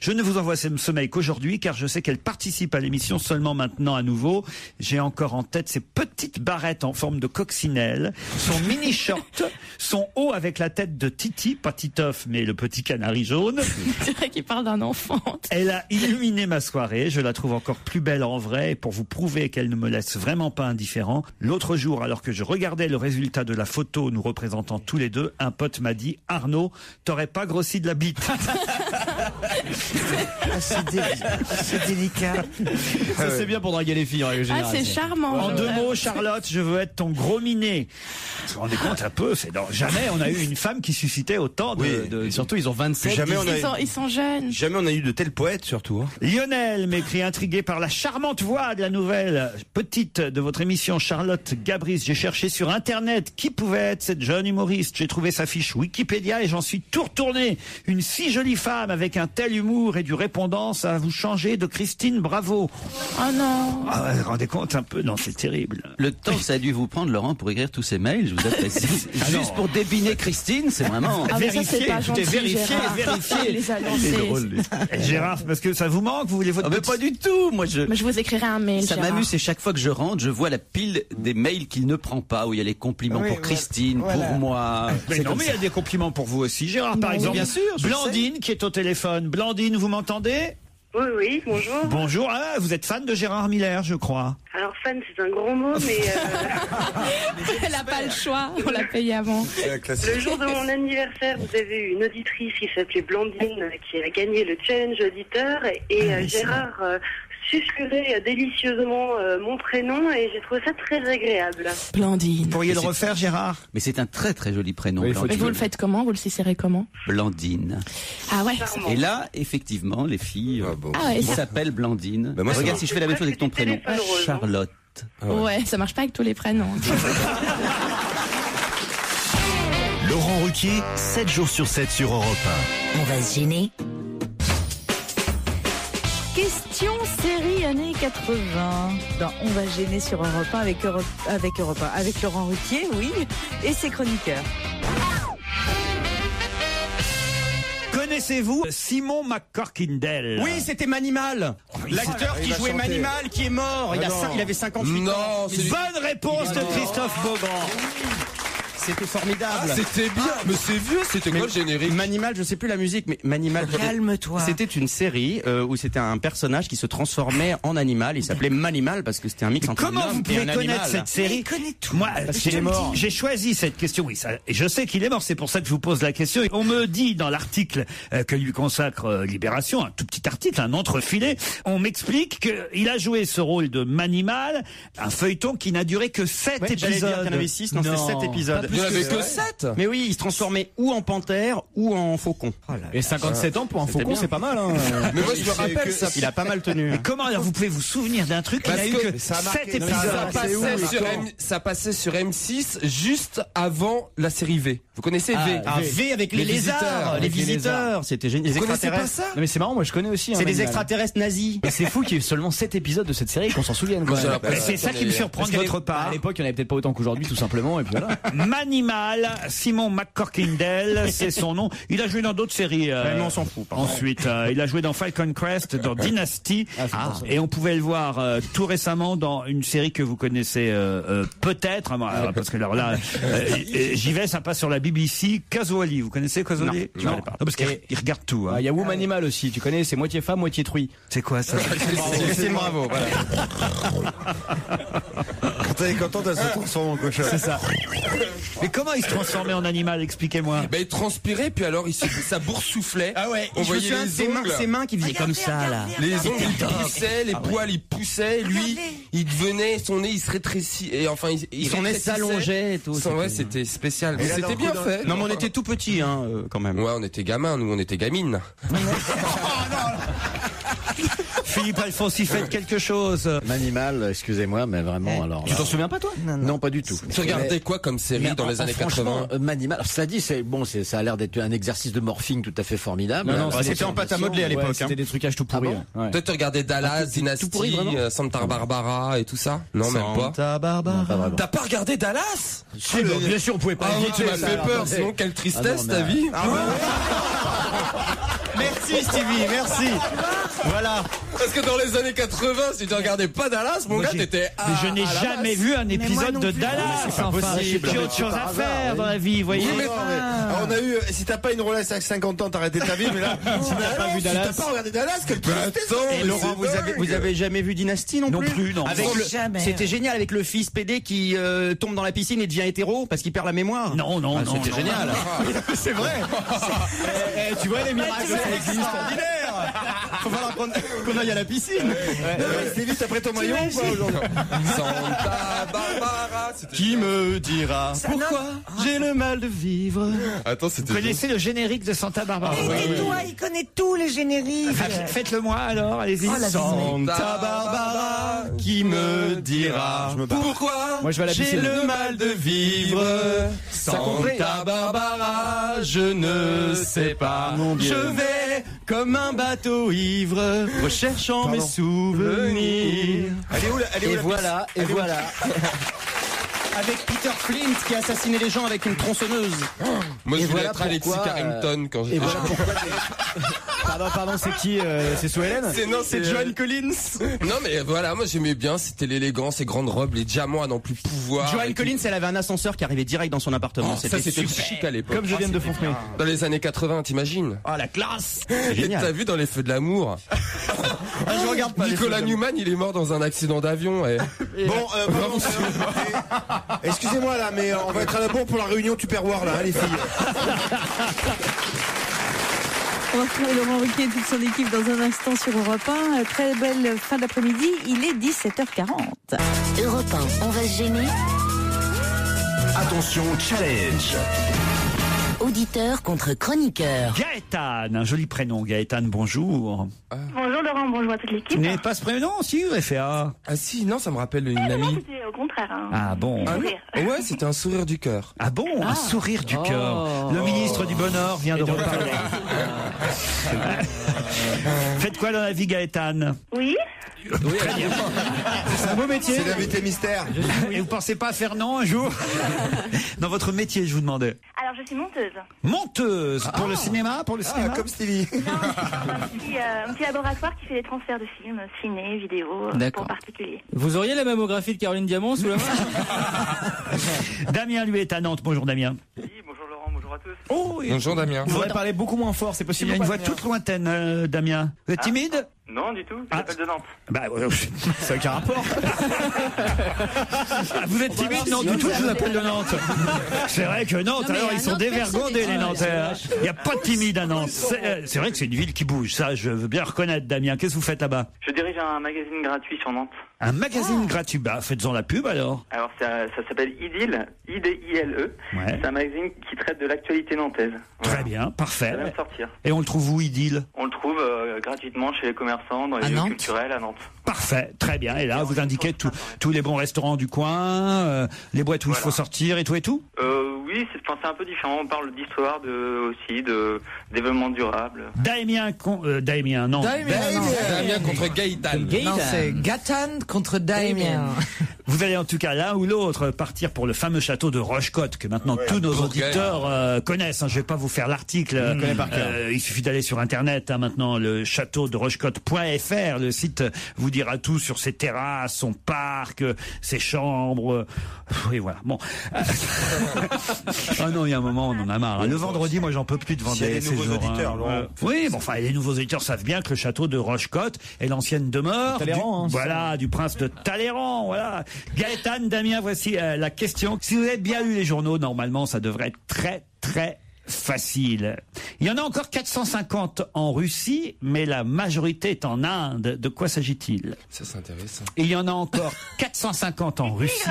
Je ne vous envoie ce mail qu'aujourd'hui, car je sais qu'elle participe à l'émission seulement maintenant à nouveau. J'ai encore en tête ses petites barrettes en forme de coccinelle, son mini short, son haut avec la tête de Titi, pas Titoff, mais le petit canari jaune. C'est vrai qu'il parle d'un enfant. Elle a illuminé ma soirée, je la trouve encore plus belle en vrai, et pour vous prouver qu'elle ne me laisse vraiment pas indifférent, l'autre jour, alors que je regardais le résultat de la photo nous représentant tous les deux, un pote m'a dit « Arnaud, t'aurais pas grossi de la bite. » C'est délicat. Ça, c'est bien pour draguer les filles en règle générale. Ah, c'est charmant. En 2 mots, Charlotte, je veux être ton gros minet. Vous vous rendez compte un peu, jamais on a eu une femme qui suscitait autant de... Et surtout, ils ont 27. Ils sont jeunes. Jamais on a eu de tels poètes, surtout. Hein. Lionel m'écrit intrigué par la charmante voix de la nouvelle petite de votre émission Charlotte Gabris. J'ai cherché sur Internet qui pouvait être cette jeune humoriste. J'ai trouvé sa fiche Wikipédia et j'en suis tout retourné. Une si jolie femme avec avec un tel humour et du répondant, ça va vous changer de Christine Bravo. Oh non. Ah, vous vous rendez compte un peu? Non, c'est terrible. Le temps que ça a dû vous prendre, Laurent, pour écrire tous ces mails, je vous apprécie. Juste pour débiner Christine, c'est vraiment... Ah, mais ça, c'est pas gentil, Gérard. Vérifié. Les a lancés. Gérard, parce que ça vous manque, vous voulez votre... mais pas du tout. Moi, je vous écrirai un mail, Ça Gérard. m'amuse, et chaque fois que je rentre, je vois la pile des mails qu'il ne prend pas, où il y a les compliments pour Christine, pour moi. Mais non, mais il y a des compliments pour vous aussi, Gérard, par exemple. Bien sûr, Blandine, qui est au téléphone. Blandine, vous m'entendez? Oui, bonjour. Bonjour. Ah, vous êtes fan de Gérard Miller, je crois. Alors, fan, c'est un grand mot, mais... Elle n'a pas le choix, on l'a payé avant. Le jour de mon anniversaire, vous avez eu une auditrice qui s'appelait Blandine, qui a gagné le challenge auditeur, et Gérard susurrait délicieusement mon prénom, et j'ai trouvé ça très agréable. Blandine. Vous pourriez le refaire, Gérard? Mais c'est un très très joli prénom. Mais vous le faites comment? Vous le susurrez comment? Blandine. Ah ouais. Et là, effectivement, les filles, ouais, qui ça- s'appellent Blandine. Bah, moi, Regarde ça si je fais la même chose avec ton prénom. Charlotte. Ouais, ça marche pas avec tous les prénoms. Laurent Ruquier, 7 jours sur 7 sur Europe 1. On va se gêner. Question série années 80. Dans On va gêner sur Europe 1 avec Laurent Ruquier, oui, et ses chroniqueurs. Connaissez-vous Simon McCorkindale? Oui, c'était Manimal. L'acteur qui jouait Manimal, qui est mort. Il avait 58 ans. Bonne réponse de Christophe Beaugrand. C'était formidable. Ah, c'était bien, mais c'est vieux, c'était quoi le générique? Manimal, je sais plus la musique, mais Manimal. Calme-toi. C'était une série où c'était un personnage qui se transformait en animal. Il s'appelait Manimal parce que c'était un mix entre un Comment vous homme et pouvez un connaître animal. cette série? Moi, Parce qu'il est mort. j'ai choisi cette question. Oui, et je sais qu'il est mort. C'est pour ça que je vous pose la question. Et on me dit dans l'article que lui consacre Libération, un tout petit article, un entrefilé, on m'explique qu'il a joué ce rôle de Manimal, un feuilleton qui n'a duré que 7 Ouais, j'allais épisodes. dire qu'il y en avait 6, non, c'est 7 épisodes. Il n'y en avait que 7. Mais oui, il se transformait ou en panthère ou en faucon. Et 57 ans pour un C'était faucon, bien. c'est pas mal. Hein. Mais moi, je me rappelle, ça, Il a pas mal tenu. Mais comment alors vous pouvez vous souvenir d'un truc qui Parce n'a eu que que ça a 7 marqué- épisodes? ça passait sur M6 juste avant la série V. Vous connaissez V? Ah, V avec les lézards, les visiteurs, c'était génial. Les Vous connaissez pas extraterrestres. ça? Non mais c'est marrant, moi je connais aussi. C'est hein, des Manimal. extraterrestres nazis. Et c'est fou qu'il y ait seulement 7 épisodes de cette série et qu'on s'en souvienne. Quoi. J'ai l'impression C'est ça qui me surprend Parce de qu'à votre l'é- part. À l'époque, il n'y en avait peut-être pas autant qu'aujourd'hui, tout simplement. Et puis voilà. Manimal, Simon McCorkindale, c'est son nom. Il a joué dans d'autres séries. Mais on s'en fout. Ensuite, il a joué dans Falcon Crest, dans Dynasty, et on pouvait le voir tout récemment dans une série que vous connaissez peut-être, parce que alors là, j'y vais, ça passe sur la BBC. Caswally, vous connaissez Caswally? Je connais pas. Non, parce qu'il regarde tout. Il y a Womanimal aussi, tu connais, c'est moitié femme, moitié truie. C'est quoi ça? C'est bravo. Voilà. Quand elle est contente, elle se transforme en cochon. C'est ça. Mais comment il se transformait en animal? Expliquez-moi. Ben, il transpirait, puis alors ça boursouflait. Ah ouais, On je me voyait souviens de ses mains qui faisaient comme ça, là. Les ongles, ils poussaient, les poils, ils poussaient. Lui, il devenait, son nez, il se rétrécit. Et enfin, Son nez s'allongeait et tout. Ouais, c'était spécial. Mais c'était bien fait. Non, mais on était tout petits, hein, quand même. Ouais, on était gamins, nous, on était gamines. Philippe Alfonsi, faites quelque chose. Manimal, excusez-moi, mais vraiment, alors. Tu t'en souviens pas, toi? Non, pas du tout. Tu regardais quoi comme série dans les années 80? Manimal, alors, cela dit, ça a l'air d'être un exercice de morphing tout à fait formidable. Non, c'était en pâte à modeler à l'époque. C'était des trucages tout pourris. Ah Toi, tu regardais Dallas, Dynasty, Santa Barbara et tout ça? Non, même pas. Santa Barbara. T'as pas regardé Dallas? Bien sûr, on pouvait pas. Ah oui, tu m'as fait peur, sinon quelle tristesse ta vie. Merci Stevie, merci. Voilà. Parce que dans les années 80, si tu regardais pas Dallas, mon gars, t'étais à. Mais je n'ai jamais vu un épisode de Dallas. C'est pas Enfin, possible. j'ai autre chose à faire dans la vie, vous voyez. On a eu, si t'as pas une Rolex à 50 ans, t'as arrêté ta vie, mais là, si t'as pas vu Dallas, si t'as pas regardé Dallas, quelle tristesse. Et Laurent, vous avez jamais vu Dynasty non plus? Non. Jamais. C'était génial avec le fils PD qui tombe dans la piscine et devient hétéro parce qu'il perd la mémoire. Non. C'était génial. C'est vrai. Tu vois les miracles, ça existe. Extraordinaire. Faut falloir qu'on aille à la piscine. C'est vite après ton maillot ou pas aujourd'hui? Santa Barbara. Qui me dira pourquoi j'ai le mal de vivre? Attends, Vous connaissez le générique de Santa Barbara? Toi, il connaît tous les génériques. Faites-le moi alors, allez-y. Santa Barbara, qui me dira pourquoi Moi, je vais à la j'ai piscine. le mal de vivre? Santa Barbara, je ne sais pas. Je vais naviguais comme un bateau ivre, recherchant mes souvenirs. Et voilà. Avec Peter Flint qui a assassiné les gens avec une tronçonneuse. Moi, je voulais voilà être Alexis Carrington quand j'étais Pardon, c'est qui c'est Sue Ellen C'est Joan Collins. Non, mais voilà, moi j'aimais bien, c'était l'élégance, les grandes robes, les diamants à n'en plus pouvoir. Joan Collins, elle avait un ascenseur qui arrivait direct dans son appartement. Ça, c'était chic à l'époque. Comme je viens de Fontenay. Dans les années 80, t'imagines? Oh, la classe! T'as vu dans Les Feux de l'amour? Je regarde pas. Nicolas Newman, il est mort dans un accident d'avion. Excusez-moi là, mais on va être à la bourre pour la réunion Tupperware là, hein, les filles. On va retrouver Laurent Ruquier et toute son équipe dans un instant sur Europe 1. Très belle fin d'après-midi, il est 17h40. Europe 1, on va se gêner. Attention, challenge. Auditeur contre chroniqueur. Gaëtan, un joli prénom. Gaëtan, bonjour. Bonjour Laurent, bonjour à toute l'équipe. Vous n'avez pas ce prénom, si, FA? Ah si, non, ça me rappelle une Non, amie. c'était au contraire. Ah bon? Ouais, c'était un sourire du cœur. Ah bon? Un sourire du cœur. Le ministre du Bonheur vient de reparler. Faites quoi dans la vie, Gaëtan? Oui. Très bien. C'est un beau métier. C'est l'invité mystère. Et vous pensez pas faire non un jour? Dans votre métier, je vous demandais. Alors je suis monteuse. Monteuse pour le cinéma, comme Stevie. Non, un petit laboratoire qui fait des transferts de films, ciné, vidéo, pour particuliers. Vous auriez la mammographie de Caroline Diamant sous la main? Damien, lui, est à Nantes. Bonjour Damien. Oui, bonjour Laurent, bonjour à tous. Oh, Bonjour Damien. Vous pourrez parler beaucoup moins fort, c'est il possible. a une voix toute lointaine, Damien. Vous êtes timide? Non, du tout, je m'appelle de Nantes. Bah, Ça n'a aucun rapport. vous êtes timide? Non, du tout, je vous appelle de Nantes. C'est vrai que Nantes, alors ils sont dévergondés, les Nantais. Il n'y a pas de timide à Nantes. C'est vrai que c'est une ville qui bouge, ça, je veux bien reconnaître, Damien. Qu'est-ce que vous faites là-bas? Je dirige un magazine gratuit sur Nantes. Un magazine gratuit? Bah, faites-en la pub alors. Alors ça s'appelle IDILE, IDILE. Ouais. C'est un magazine qui traite de l'actualité nantaise. Voilà. Très bien, parfait. Ça vient de sortir. Et on le trouve où, Idylle? On le trouve gratuitement chez les commerçants, dans les lieux culturels à Nantes. Parfait, très bien. Et là, vous indiquez tous les bons restaurants du coin, les boîtes où il faut sortir et tout et tout? Oui, c'est un peu différent. On parle d'histoire, d'événements durables. Damien contre Gaëtan. Non, c'est Gaëtan contre Damien. Vous allez en tout cas l'un ou l'autre partir pour le fameux château de Rochecotte que maintenant tous nos auditeurs connaissent. Je vais pas vous faire l'article. Il suffit d'aller sur Internet maintenant, le château de Rochecotte.fr. Le site vous dira tout sur ses terrasses, son parc, ses chambres. Oui, voilà. Bon. Ah non, il y a un moment, on en a marre. Le vendredi, moi, j'en peux plus de vendre des nouveaux auditeurs. Oui, bon, enfin, les nouveaux auditeurs savent bien que le château de Rochecotte est l'ancienne demeure du prince de Talleyrand. Voilà. Gaëtan, Damien, voici la question. Si vous avez bien lu les journaux, normalement, ça devrait être très, très facile. Il y en a encore 450 en Russie, mais la majorité est en Inde. De quoi s'agit-il? Ça, c'est intéressant. Et il y en a encore 450 en Russie.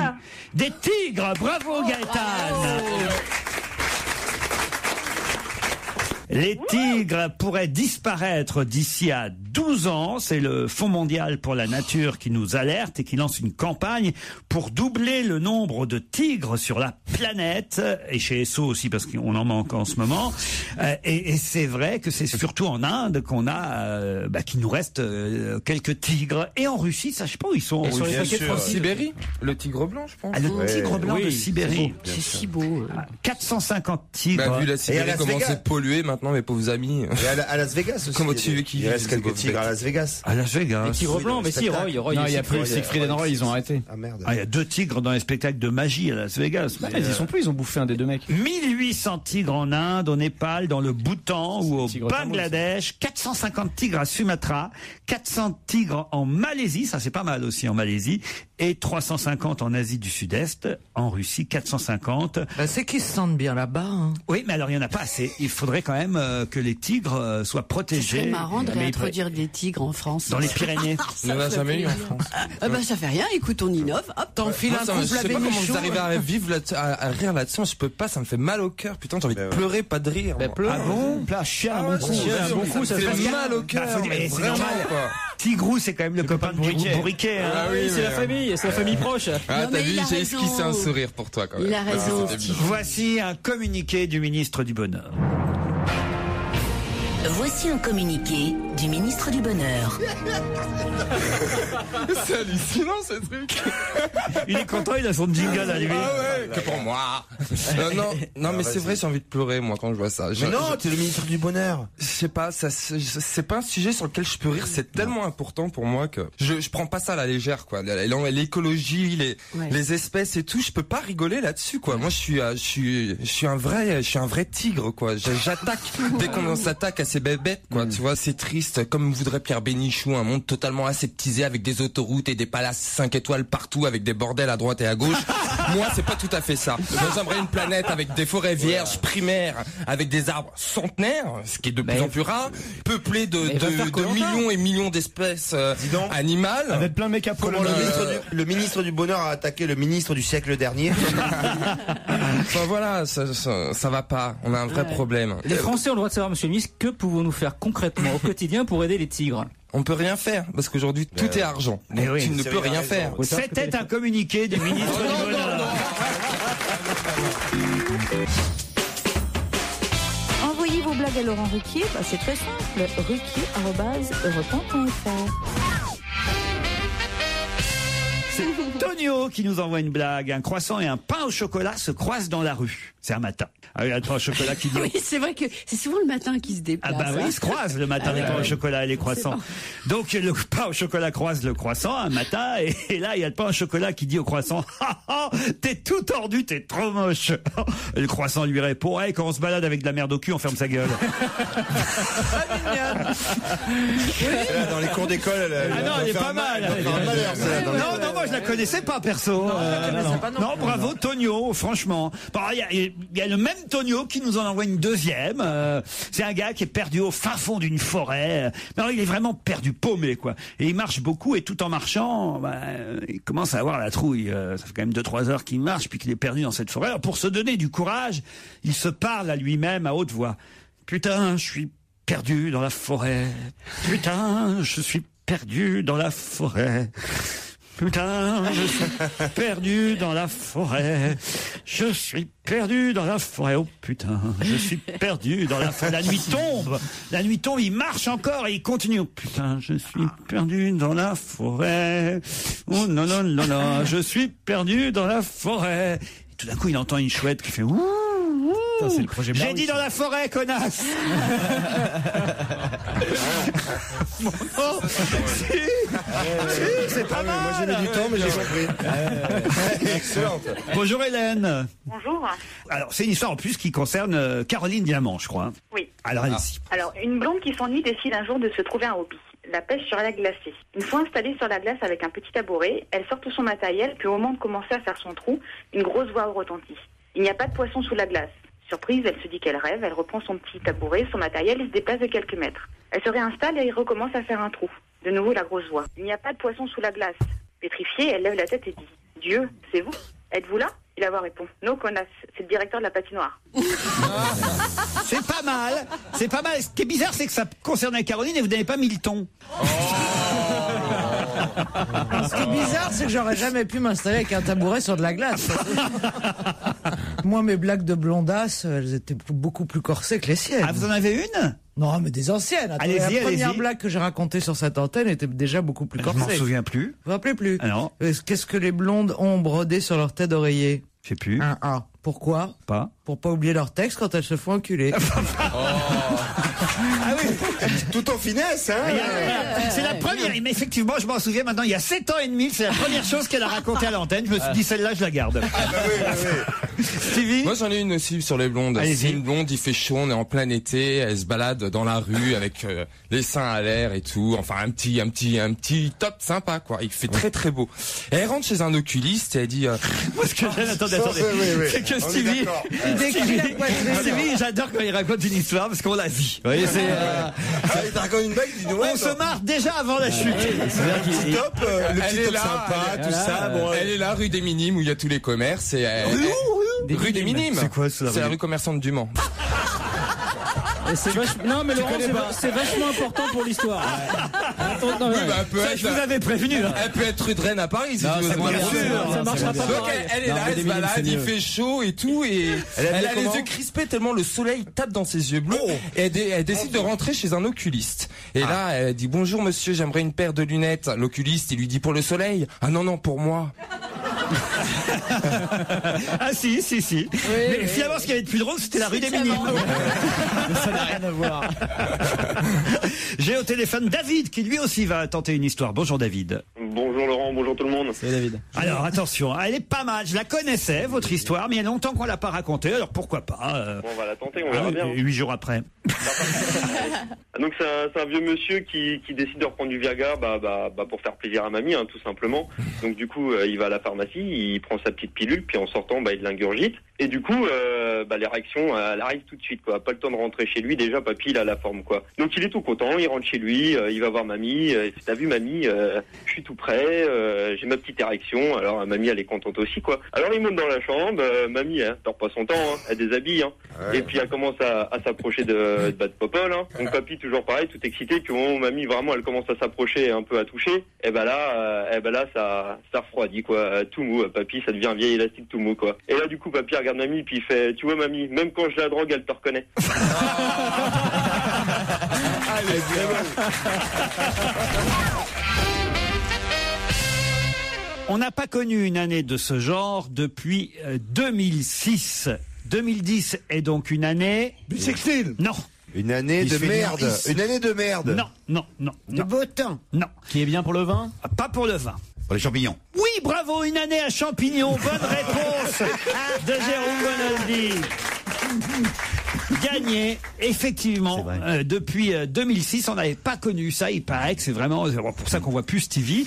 Des tigres. Bravo, Gaëtan. Les tigres pourraient disparaître d'ici à 12 ans. C'est le Fonds mondial pour la nature qui nous alerte et qui lance une campagne pour doubler le nombre de tigres sur la planète. Et chez ESSO aussi, parce qu'on en manque en ce moment. Et c'est vrai que c'est surtout en Inde qu'on a, qu'il nous reste quelques tigres. Et en Russie, ça, je sais pas où ils sont. Sur les paquets de Sibérie, le tigre blanc, je pense. Ah, le tigre blanc de Sibérie. C'est si beau. 450 tigres. Vu la Sibérie comment c'est pollué maintenant, mes pauvres amis. Et à Las Vegas aussi. Comment tu veux qu'il Il reste quelques tigres à Las Vegas. À Las Vegas. Les tigres blancs, mais si, Roy. Non, il y a plus Siegfried et Roy, ils ont arrêté. Ah merde. Il y a 2 tigres dans les spectacles de magie à Las Vegas. Mais ils y sont plus, ils ont bouffé un des 2 mecs. 1800 tigres en Inde, au Népal, dans le Bhoutan ou au Bangladesh, 450 tigres à Sumatra, 400 tigres en Malaisie, ça c'est pas mal aussi en Malaisie, et 350 en Asie du Sud-Est, en Russie 450. C'est qu'ils se sentent bien là-bas. Hein. Oui, mais alors il y en a pas assez. Il faudrait quand même que les tigres soient protégés. C'est marrant de réintroduire des tigres en France. Dans les Pyrénées. Il n'y en a jamais eu en France. Ça fait rien, écoute, on innove. Hop, t'en files un couple Je sais pas comment vous arrivez à vivre à rire là-dessus. Je peux pas, ça me fait mal au cœur. Putain, j'ai envie de pleurer, pas de rire. Ah bon? Chien, un bon coup, ça fait mal au cœur. C'est normal. Tigrou, c'est quand même le copain de Bourriquet. Ah oui, c'est la famille proche. Ah, t'as vu, j'ai esquissé un sourire pour toi quand même. Il a raison. Voici un communiqué du ministre du Bonheur. Voici un communiqué du ministre du Bonheur. C'est hallucinant ce truc. Il est content, il a son jingle à lui. Ah ouais, que pour moi. Non, mais c'est vrai, j'ai envie de pleurer moi quand je vois ça. Mais non, t'es le ministre du Bonheur. Je sais pas, c'est pas un sujet sur lequel je peux rire. C'est tellement important pour moi que je prends pas ça à la légère quoi. L'écologie, les espèces et tout, je peux pas rigoler là-dessus quoi. Moi, je suis un vrai tigre quoi. J'attaque dès qu'on s'attaque à ces bébêtes quoi. Tu vois, c'est triste. Comme voudrait Pierre Bénichou, un monde totalement aseptisé avec des autoroutes et des palaces 5 étoiles partout avec des bordels à droite et à gauche. Moi, c'est pas tout à fait ça. Moi, j'aimerais une planète avec des forêts vierges primaires, avec des arbres centenaires, ce qui est de plus en plus rare, peuplé de millions et millions d'espèces animales. Avec plein de mecs à poil. Le ministre du Bonheur a attaqué le ministre du siècle dernier. Enfin voilà, ça va pas. On a un vrai problème. Les Français ont le droit de savoir, monsieur le ministre, que pouvons-nous faire concrètement au quotidien pour aider les tigres? On peut rien faire, parce qu'aujourd'hui, tout est argent. Mais oui, tu ne peux rien faire. C'était un communiqué du ministre du Bonheur. Envoyez vos blagues à Laurent Ruquier, c'est très simple, ruquier@europe1.fr. C'est Tonio qui nous envoie une blague. Un croissant et un pain au chocolat se croisent dans la rue. C'est un matin. Ah, il y a le pain au chocolat qui dit... Oui, c'est vrai que c'est souvent le matin qu'ils se déplacent. Ah bah oui, ils se croisent le matin, les pains au chocolat et les croissants. Donc le pain au chocolat croise le croissant un matin, et là il y a le pain au chocolat qui dit au croissant: ah, ah, t'es tout tordu, t'es trop moche. Et le croissant lui répond: hey, quand on se balade avec de la merde au cul, on ferme sa gueule. Là, dans les cours d'école, non, elle est pas mal. Non, moi je la connaissais pas perso. Non, bravo Tonio, franchement. Bon, il y a le même Tonio qui nous en envoie une deuxième. C'est un gars qui est perdu au fin fond d'une forêt. Alors il est vraiment perdu, paumé quoi. Et il marche beaucoup, et tout en marchant, il commence à avoir la trouille. Ça fait quand même 2-3 heures qu'il marche puis qu'il est perdu dans cette forêt. Alors, pour se donner du courage, il se parle à lui-même à haute voix. Putain, je suis perdu dans la forêt. Putain, je suis perdu dans la forêt. Putain, je suis perdu dans la forêt. Je suis perdu dans la forêt. Oh putain, je suis perdu dans la forêt. La nuit tombe. Il marche encore et il continue. Oh putain, je suis perdu dans la forêt. Oh non, non, non, non, je suis perdu dans la forêt. Et tout d'un coup, il entend une chouette qui fait ouh. C'est le projet. J'ai dit dans la forêt, connasse. C'est pas mal. Moi j'ai mis du temps, mais j'ai compris. Excellente. Bonjour Hélène. Bonjour. Alors c'est une histoire en plus qui concerne Caroline Diamant, je crois. Oui. Alors allez-y. Alors une blonde qui s'ennuie décide un jour de se trouver un hobby: la pêche sur la glacée. Une fois installée sur la glace avec un petit tabouret, elle sort tout son matériel, puis au moment de commencer à faire son trou, une grosse voix retentit: il n'y a pas de poisson sous la glace. Surprise, elle se dit qu'elle rêve, elle reprend son petit tabouret, son matériel et se déplace de quelques mètres. Elle se réinstalle et recommence à faire un trou. De nouveau la grosse voix: il n'y a pas de poisson sous la glace. Pétrifiée, elle lève la tête et dit: Dieu, c'est vous? Êtes-vous là? Et la voix répond: non, connasse, c'est le directeur de la patinoire. C'est pas mal. C'est pas mal. Ce qui est bizarre, c'est que ça concernait Caroline et vous n'avez pas mis le ton. Ce qui est bizarre, c'est que j'aurais jamais pu m'installer avec un tabouret sur de la glace. Moi, mes blagues de blondasse, elles étaient beaucoup plus corsées que les siennes. Ah, vous en avez une? Non, mais des anciennes. Attendez, la première blague que j'ai racontée sur cette antenne était déjà beaucoup plus corsée. Je m'en souviens plus. Vous vous rappelez plus? Ah non. Qu'est-ce que les blondes ont brodé sur leur tête d'oreiller? Je sais plus. Un A. Pourquoi? Pas. Pour pas oublier leur texte quand elles se font enculer. Ah oui. Tout en finesse, hein. C'est la première, mais effectivement, je m'en souviens maintenant, il y a 7 ans et demi, c'est la première chose qu'elle a racontée à l'antenne. Je me suis dit, celle-là, je la garde. Ah bah oui, oui. Stevie? Moi, j'en ai une aussi sur les blondes. C'est une blonde, il fait chaud, on est en plein été, elle se balade dans la rue avec les seins à l'air et tout. Enfin, un petit top sympa, quoi. Il fait très très beau. Et elle rentre chez un oculiste et elle dit... Moi, ce que j'aime, attendez. C'est que Stevie, j'adore quand il raconte une histoire parce qu'on la vit. Vous voyez, il te raconte une blague, il dit ouais. On se marre déjà avant la chute. Le petit top sympa, tout ça. Bon, elle est là, rue des Minimes, où il y a tous les commerces. Et rue des Minimes. C'est quoi ça? C'est la rue commerçante du Mans. Non, mais Laurent, c'est vachement important pour l'histoire. Oui, bah, Je vous avais prévenu. Elle peut être rue de Rennes à Paris, si tu veux. Ça marchera pas. Donc elle est là, elle se balade, il fait chaud et tout, et elle a les yeux crispés tellement le soleil tape dans ses yeux bleus. Et elle décide de rentrer chez un oculiste. Et là, elle dit bonjour monsieur, j'aimerais une paire de lunettes. L'oculiste, il lui dit pour le soleil. Ah non, pour moi. Ah si. Mais finalement, ce qui avait de plus drôle, c'était la rue des Minimes. Ça n'a rien à voir. J'ai au téléphone David, qui lui aussi va tenter une histoire. Bonjour David. Bonjour Laurent, bonjour tout le monde. Salut David. Alors attention, elle est pas mal. Je la connaissais, votre histoire, mais il y a longtemps qu'on l'a pas racontée, alors pourquoi pas Bon, on va la tenter, on verra bien. 8 jours après. Donc c'est un vieux monsieur qui décide de reprendre du Viagra pour faire plaisir à mamie, tout simplement. Donc du coup, il va à la pharmacie, il prend sa petite pilule, puis en sortant, il l'ingurgite. Et du coup, l'érection, elle arrive tout de suite, quoi. Pas le temps de rentrer chez lui, déjà, papy, il a la forme, quoi. Donc il est tout content, il rentre chez lui, il va voir mamie. T'as vu, mamie, je suis tout prêt, j'ai ma petite érection. Alors mamie, elle est contente aussi, quoi. Alors il monte dans la chambre, mamie, dort pas son temps, elle déshabille, Et puis elle commence à s'approcher de Popol, Donc papy, toujours pareil, tout excité. Puis au moment où mamie, vraiment, elle commence à s'approcher, un peu à toucher, et là, ça refroidit, quoi. Tout mou, papy, ça devient un vieil élastique tout mou, quoi. Et là, du coup, papy regarde mamie, puis il fait, tu vois, mamie, même quand je la drogue, elle te reconnaît. On n'a pas connu une année de ce genre depuis 2006. 2010 est donc une année... Bissextile. Non. Une année de merde. Une année de merde. Non. De beau temps. Non. Qui est bien pour le vin? Pas pour le vin. Pour les champignons. Oui, bravo, une année à champignons. Bonne réponse de Jérôme Bonaldi. Gagné, effectivement, depuis 2006, on n'avait pas connu ça. Il paraît que c'est vraiment pour ça qu'on voit plus Stevie.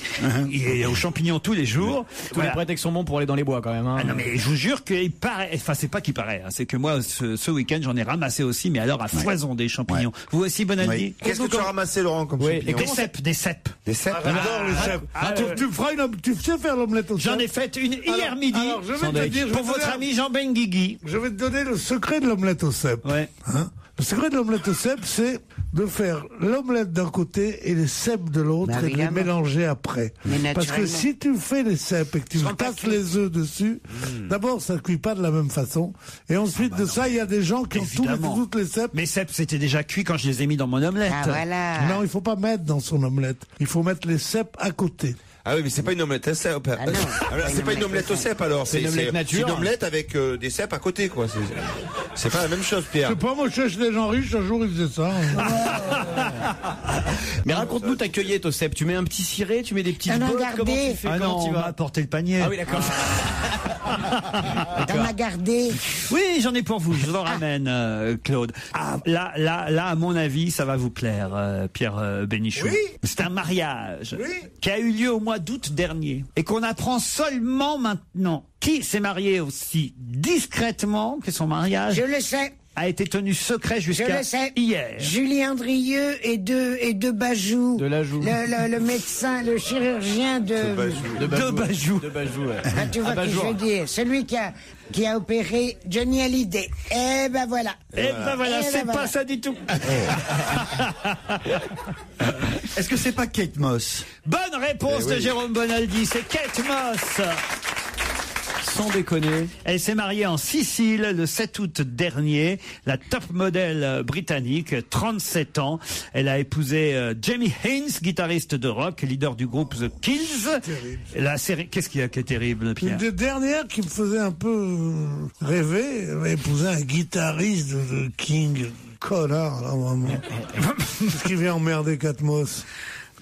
Il est aux champignons tous les jours. Tous les prétextes sont bons pour aller dans les bois quand même. Non mais je vous jure qu'il paraît, enfin c'est pas qu'il paraît, c'est que moi ce week-end j'en ai ramassé aussi, mais alors à foison des champignons. Vous aussi, Bonaldi? Oui. Qu'est-ce que tu as ramassé, Laurent, comme champignons? Des cèpes. Des cèpes. J'adore les cèpes. Tu sais faire l'omelette aux cèpes? J'en ai fait une hier midi. Alors, je vais te dire, pour votre ami Jean Benguigui. Je vais te donner le secret de l'omelette aux cèpes. Le secret de l'omelette aux cèpes, c'est de faire l'omelette d'un côté et les cèpes de l'autre et de les mélanger après. Parce que si tu fais les cèpes et que tu tasses les œufs dessus, d'abord ça ne cuit pas de la même façon. Et ensuite de ça, il y a des gens qui ont toutes les cèpes. Mes cèpes, c'était déjà cuit quand je les ai mis dans mon omelette. Ah voilà. Non, il faut pas mettre dans son omelette. Il faut mettre les cèpes à côté. Ah oui, mais c'est pas une omelette à cèpes. Ah non, c'est pas une omelette aux cèpes alors. C'est une omelette nature. C'est une omelette avec des cèpes à côté, quoi. C'est pas la même chose, Pierre. Je sais pas, moi je cherche des gens riches, un jour ils faisaient ça. Mais raconte-nous ta cueillette aux cèpes. Tu mets un petit ciré, tu mets des petites bottes, comment tu fais? Ah non, tu vas apporter le panier. Ah oui, d'accord. T'en as gardé? Oui, j'en ai pour vous. Je vous en ramène, Claude. Ah, là, à mon avis, ça va vous plaire, Pierre Bénichou. Oui. C'est un mariage Oui. qui a eu lieu au mois d'août dernier et qu'on apprend seulement maintenant. Qui s'est marié aussi discrètement que son mariage Je le sais. a été tenu secret jusqu'à hier. Julien Drieux et de Bajou. De la joue. Le médecin, le chirurgien de Bajou. De Bajou, ouais. Ah, tu vois ce que je veux dire. Celui qui a opéré Johnny Hallyday. Eh ben voilà. C'est pas ça du tout. Est-ce que c'est pas Kate Moss? Bonne réponse de Jérôme Bonaldi, c'est Kate Moss. Sans déconner. Elle s'est mariée en Sicile le 7 août dernier. La top modèle britannique, 37 ans. Elle a épousé Jamie Haynes, guitariste de rock, leader du groupe The Kills. La série, qu'est-ce qu'il y a qui est terrible, Pierre? Une des dernières qui me faisait un peu rêver, elle avait épousé un guitariste de King. Connard, là, vraiment. Qu'est-ce qui vient emmerder Catmos?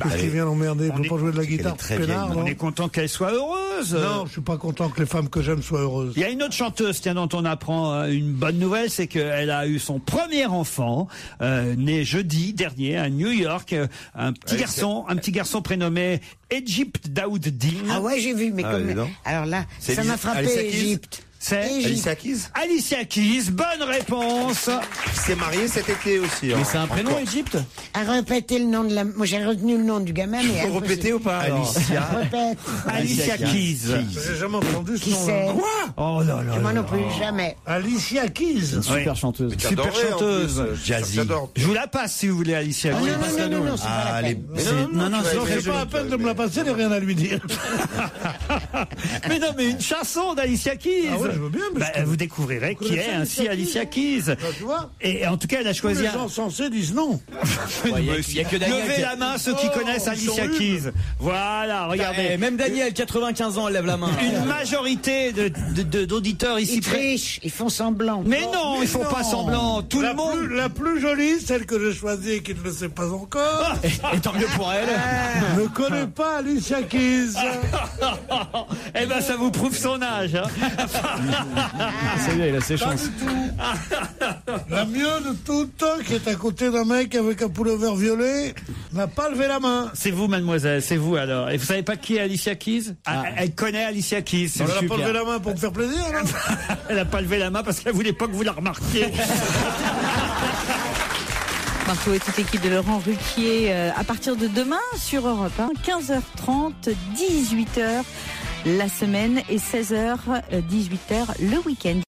Qu'est-ce qui vient l'emmerder? Il peut pas jouer de la guitare, peinard, on est content qu'elle soit heureuse. Non, je suis pas content que les femmes que j'aime soient heureuses. Il y a une autre chanteuse, tiens, dont on apprend une bonne nouvelle, c'est qu'elle a eu son premier enfant, né jeudi dernier à New York, un petit garçon prénommé Egypt Daoud-Din. Ah ouais, j'ai vu, mais alors là, ça m'a frappé, Egypte. C'est Alicia Keys. Alicia Keys, bonne réponse. Qui s'est mariée cet été aussi. Mais c'est un prénom, Égypte? à répéter le nom de la... Moi, j'ai retenu le nom du gamin, mais... Faut répéter ou pas, alors? Répète. Alicia Keys. J'ai jamais entendu ce Qui c'est? nom. Oh là là. Moi non plus, jamais. Alicia Keys. Super chanteuse. Super chanteuse. Jazzy. Je vous la passe si vous voulez, Alicia Keys. Non, c'est pas la peine. Non, c'est pas la peine de me la passer, il n'y a rien à lui dire. Mais non, mais une chanson d'Alicia Keys. Ah ouais, je veux bien, mais vous découvrirez qui est ainsi Alicia Keys. Tu vois? Et en tout cas, elle a choisi les gens censés disent non. Il y a que Daniel. Levez la main ceux qui connaissent Alicia Keys. Voilà, regardez. Même Daniel, 95 ans, elle lève la main. Une majorité d'auditeurs ici. Ils trichent, ils font semblant. Mais non, ils font pas semblant. Tout le monde. La plus jolie, celle que j'ai choisie et qui ne le sait pas encore. Et tant mieux pour elle. Ne connaît pas Alicia Keys. Eh ben, ça vous prouve son âge. Hein. C'est bien, il a ses chances. La mieux de toutes, qui est à côté d'un mec avec un pullover violet, n'a pas levé la main. C'est vous, mademoiselle, c'est vous alors. Et vous savez pas qui est Alicia Keys? Elle connaît Alicia Keys. Elle n'a pas levé la main pour me faire plaisir, là. Elle n'a pas levé la main parce qu'elle voulait pas que vous la remarquiez. Marco et toute l'équipe de Laurent Ruquier à partir de demain sur Europe 1, 15h30, 18h la semaine et 16h, 18h le week-end.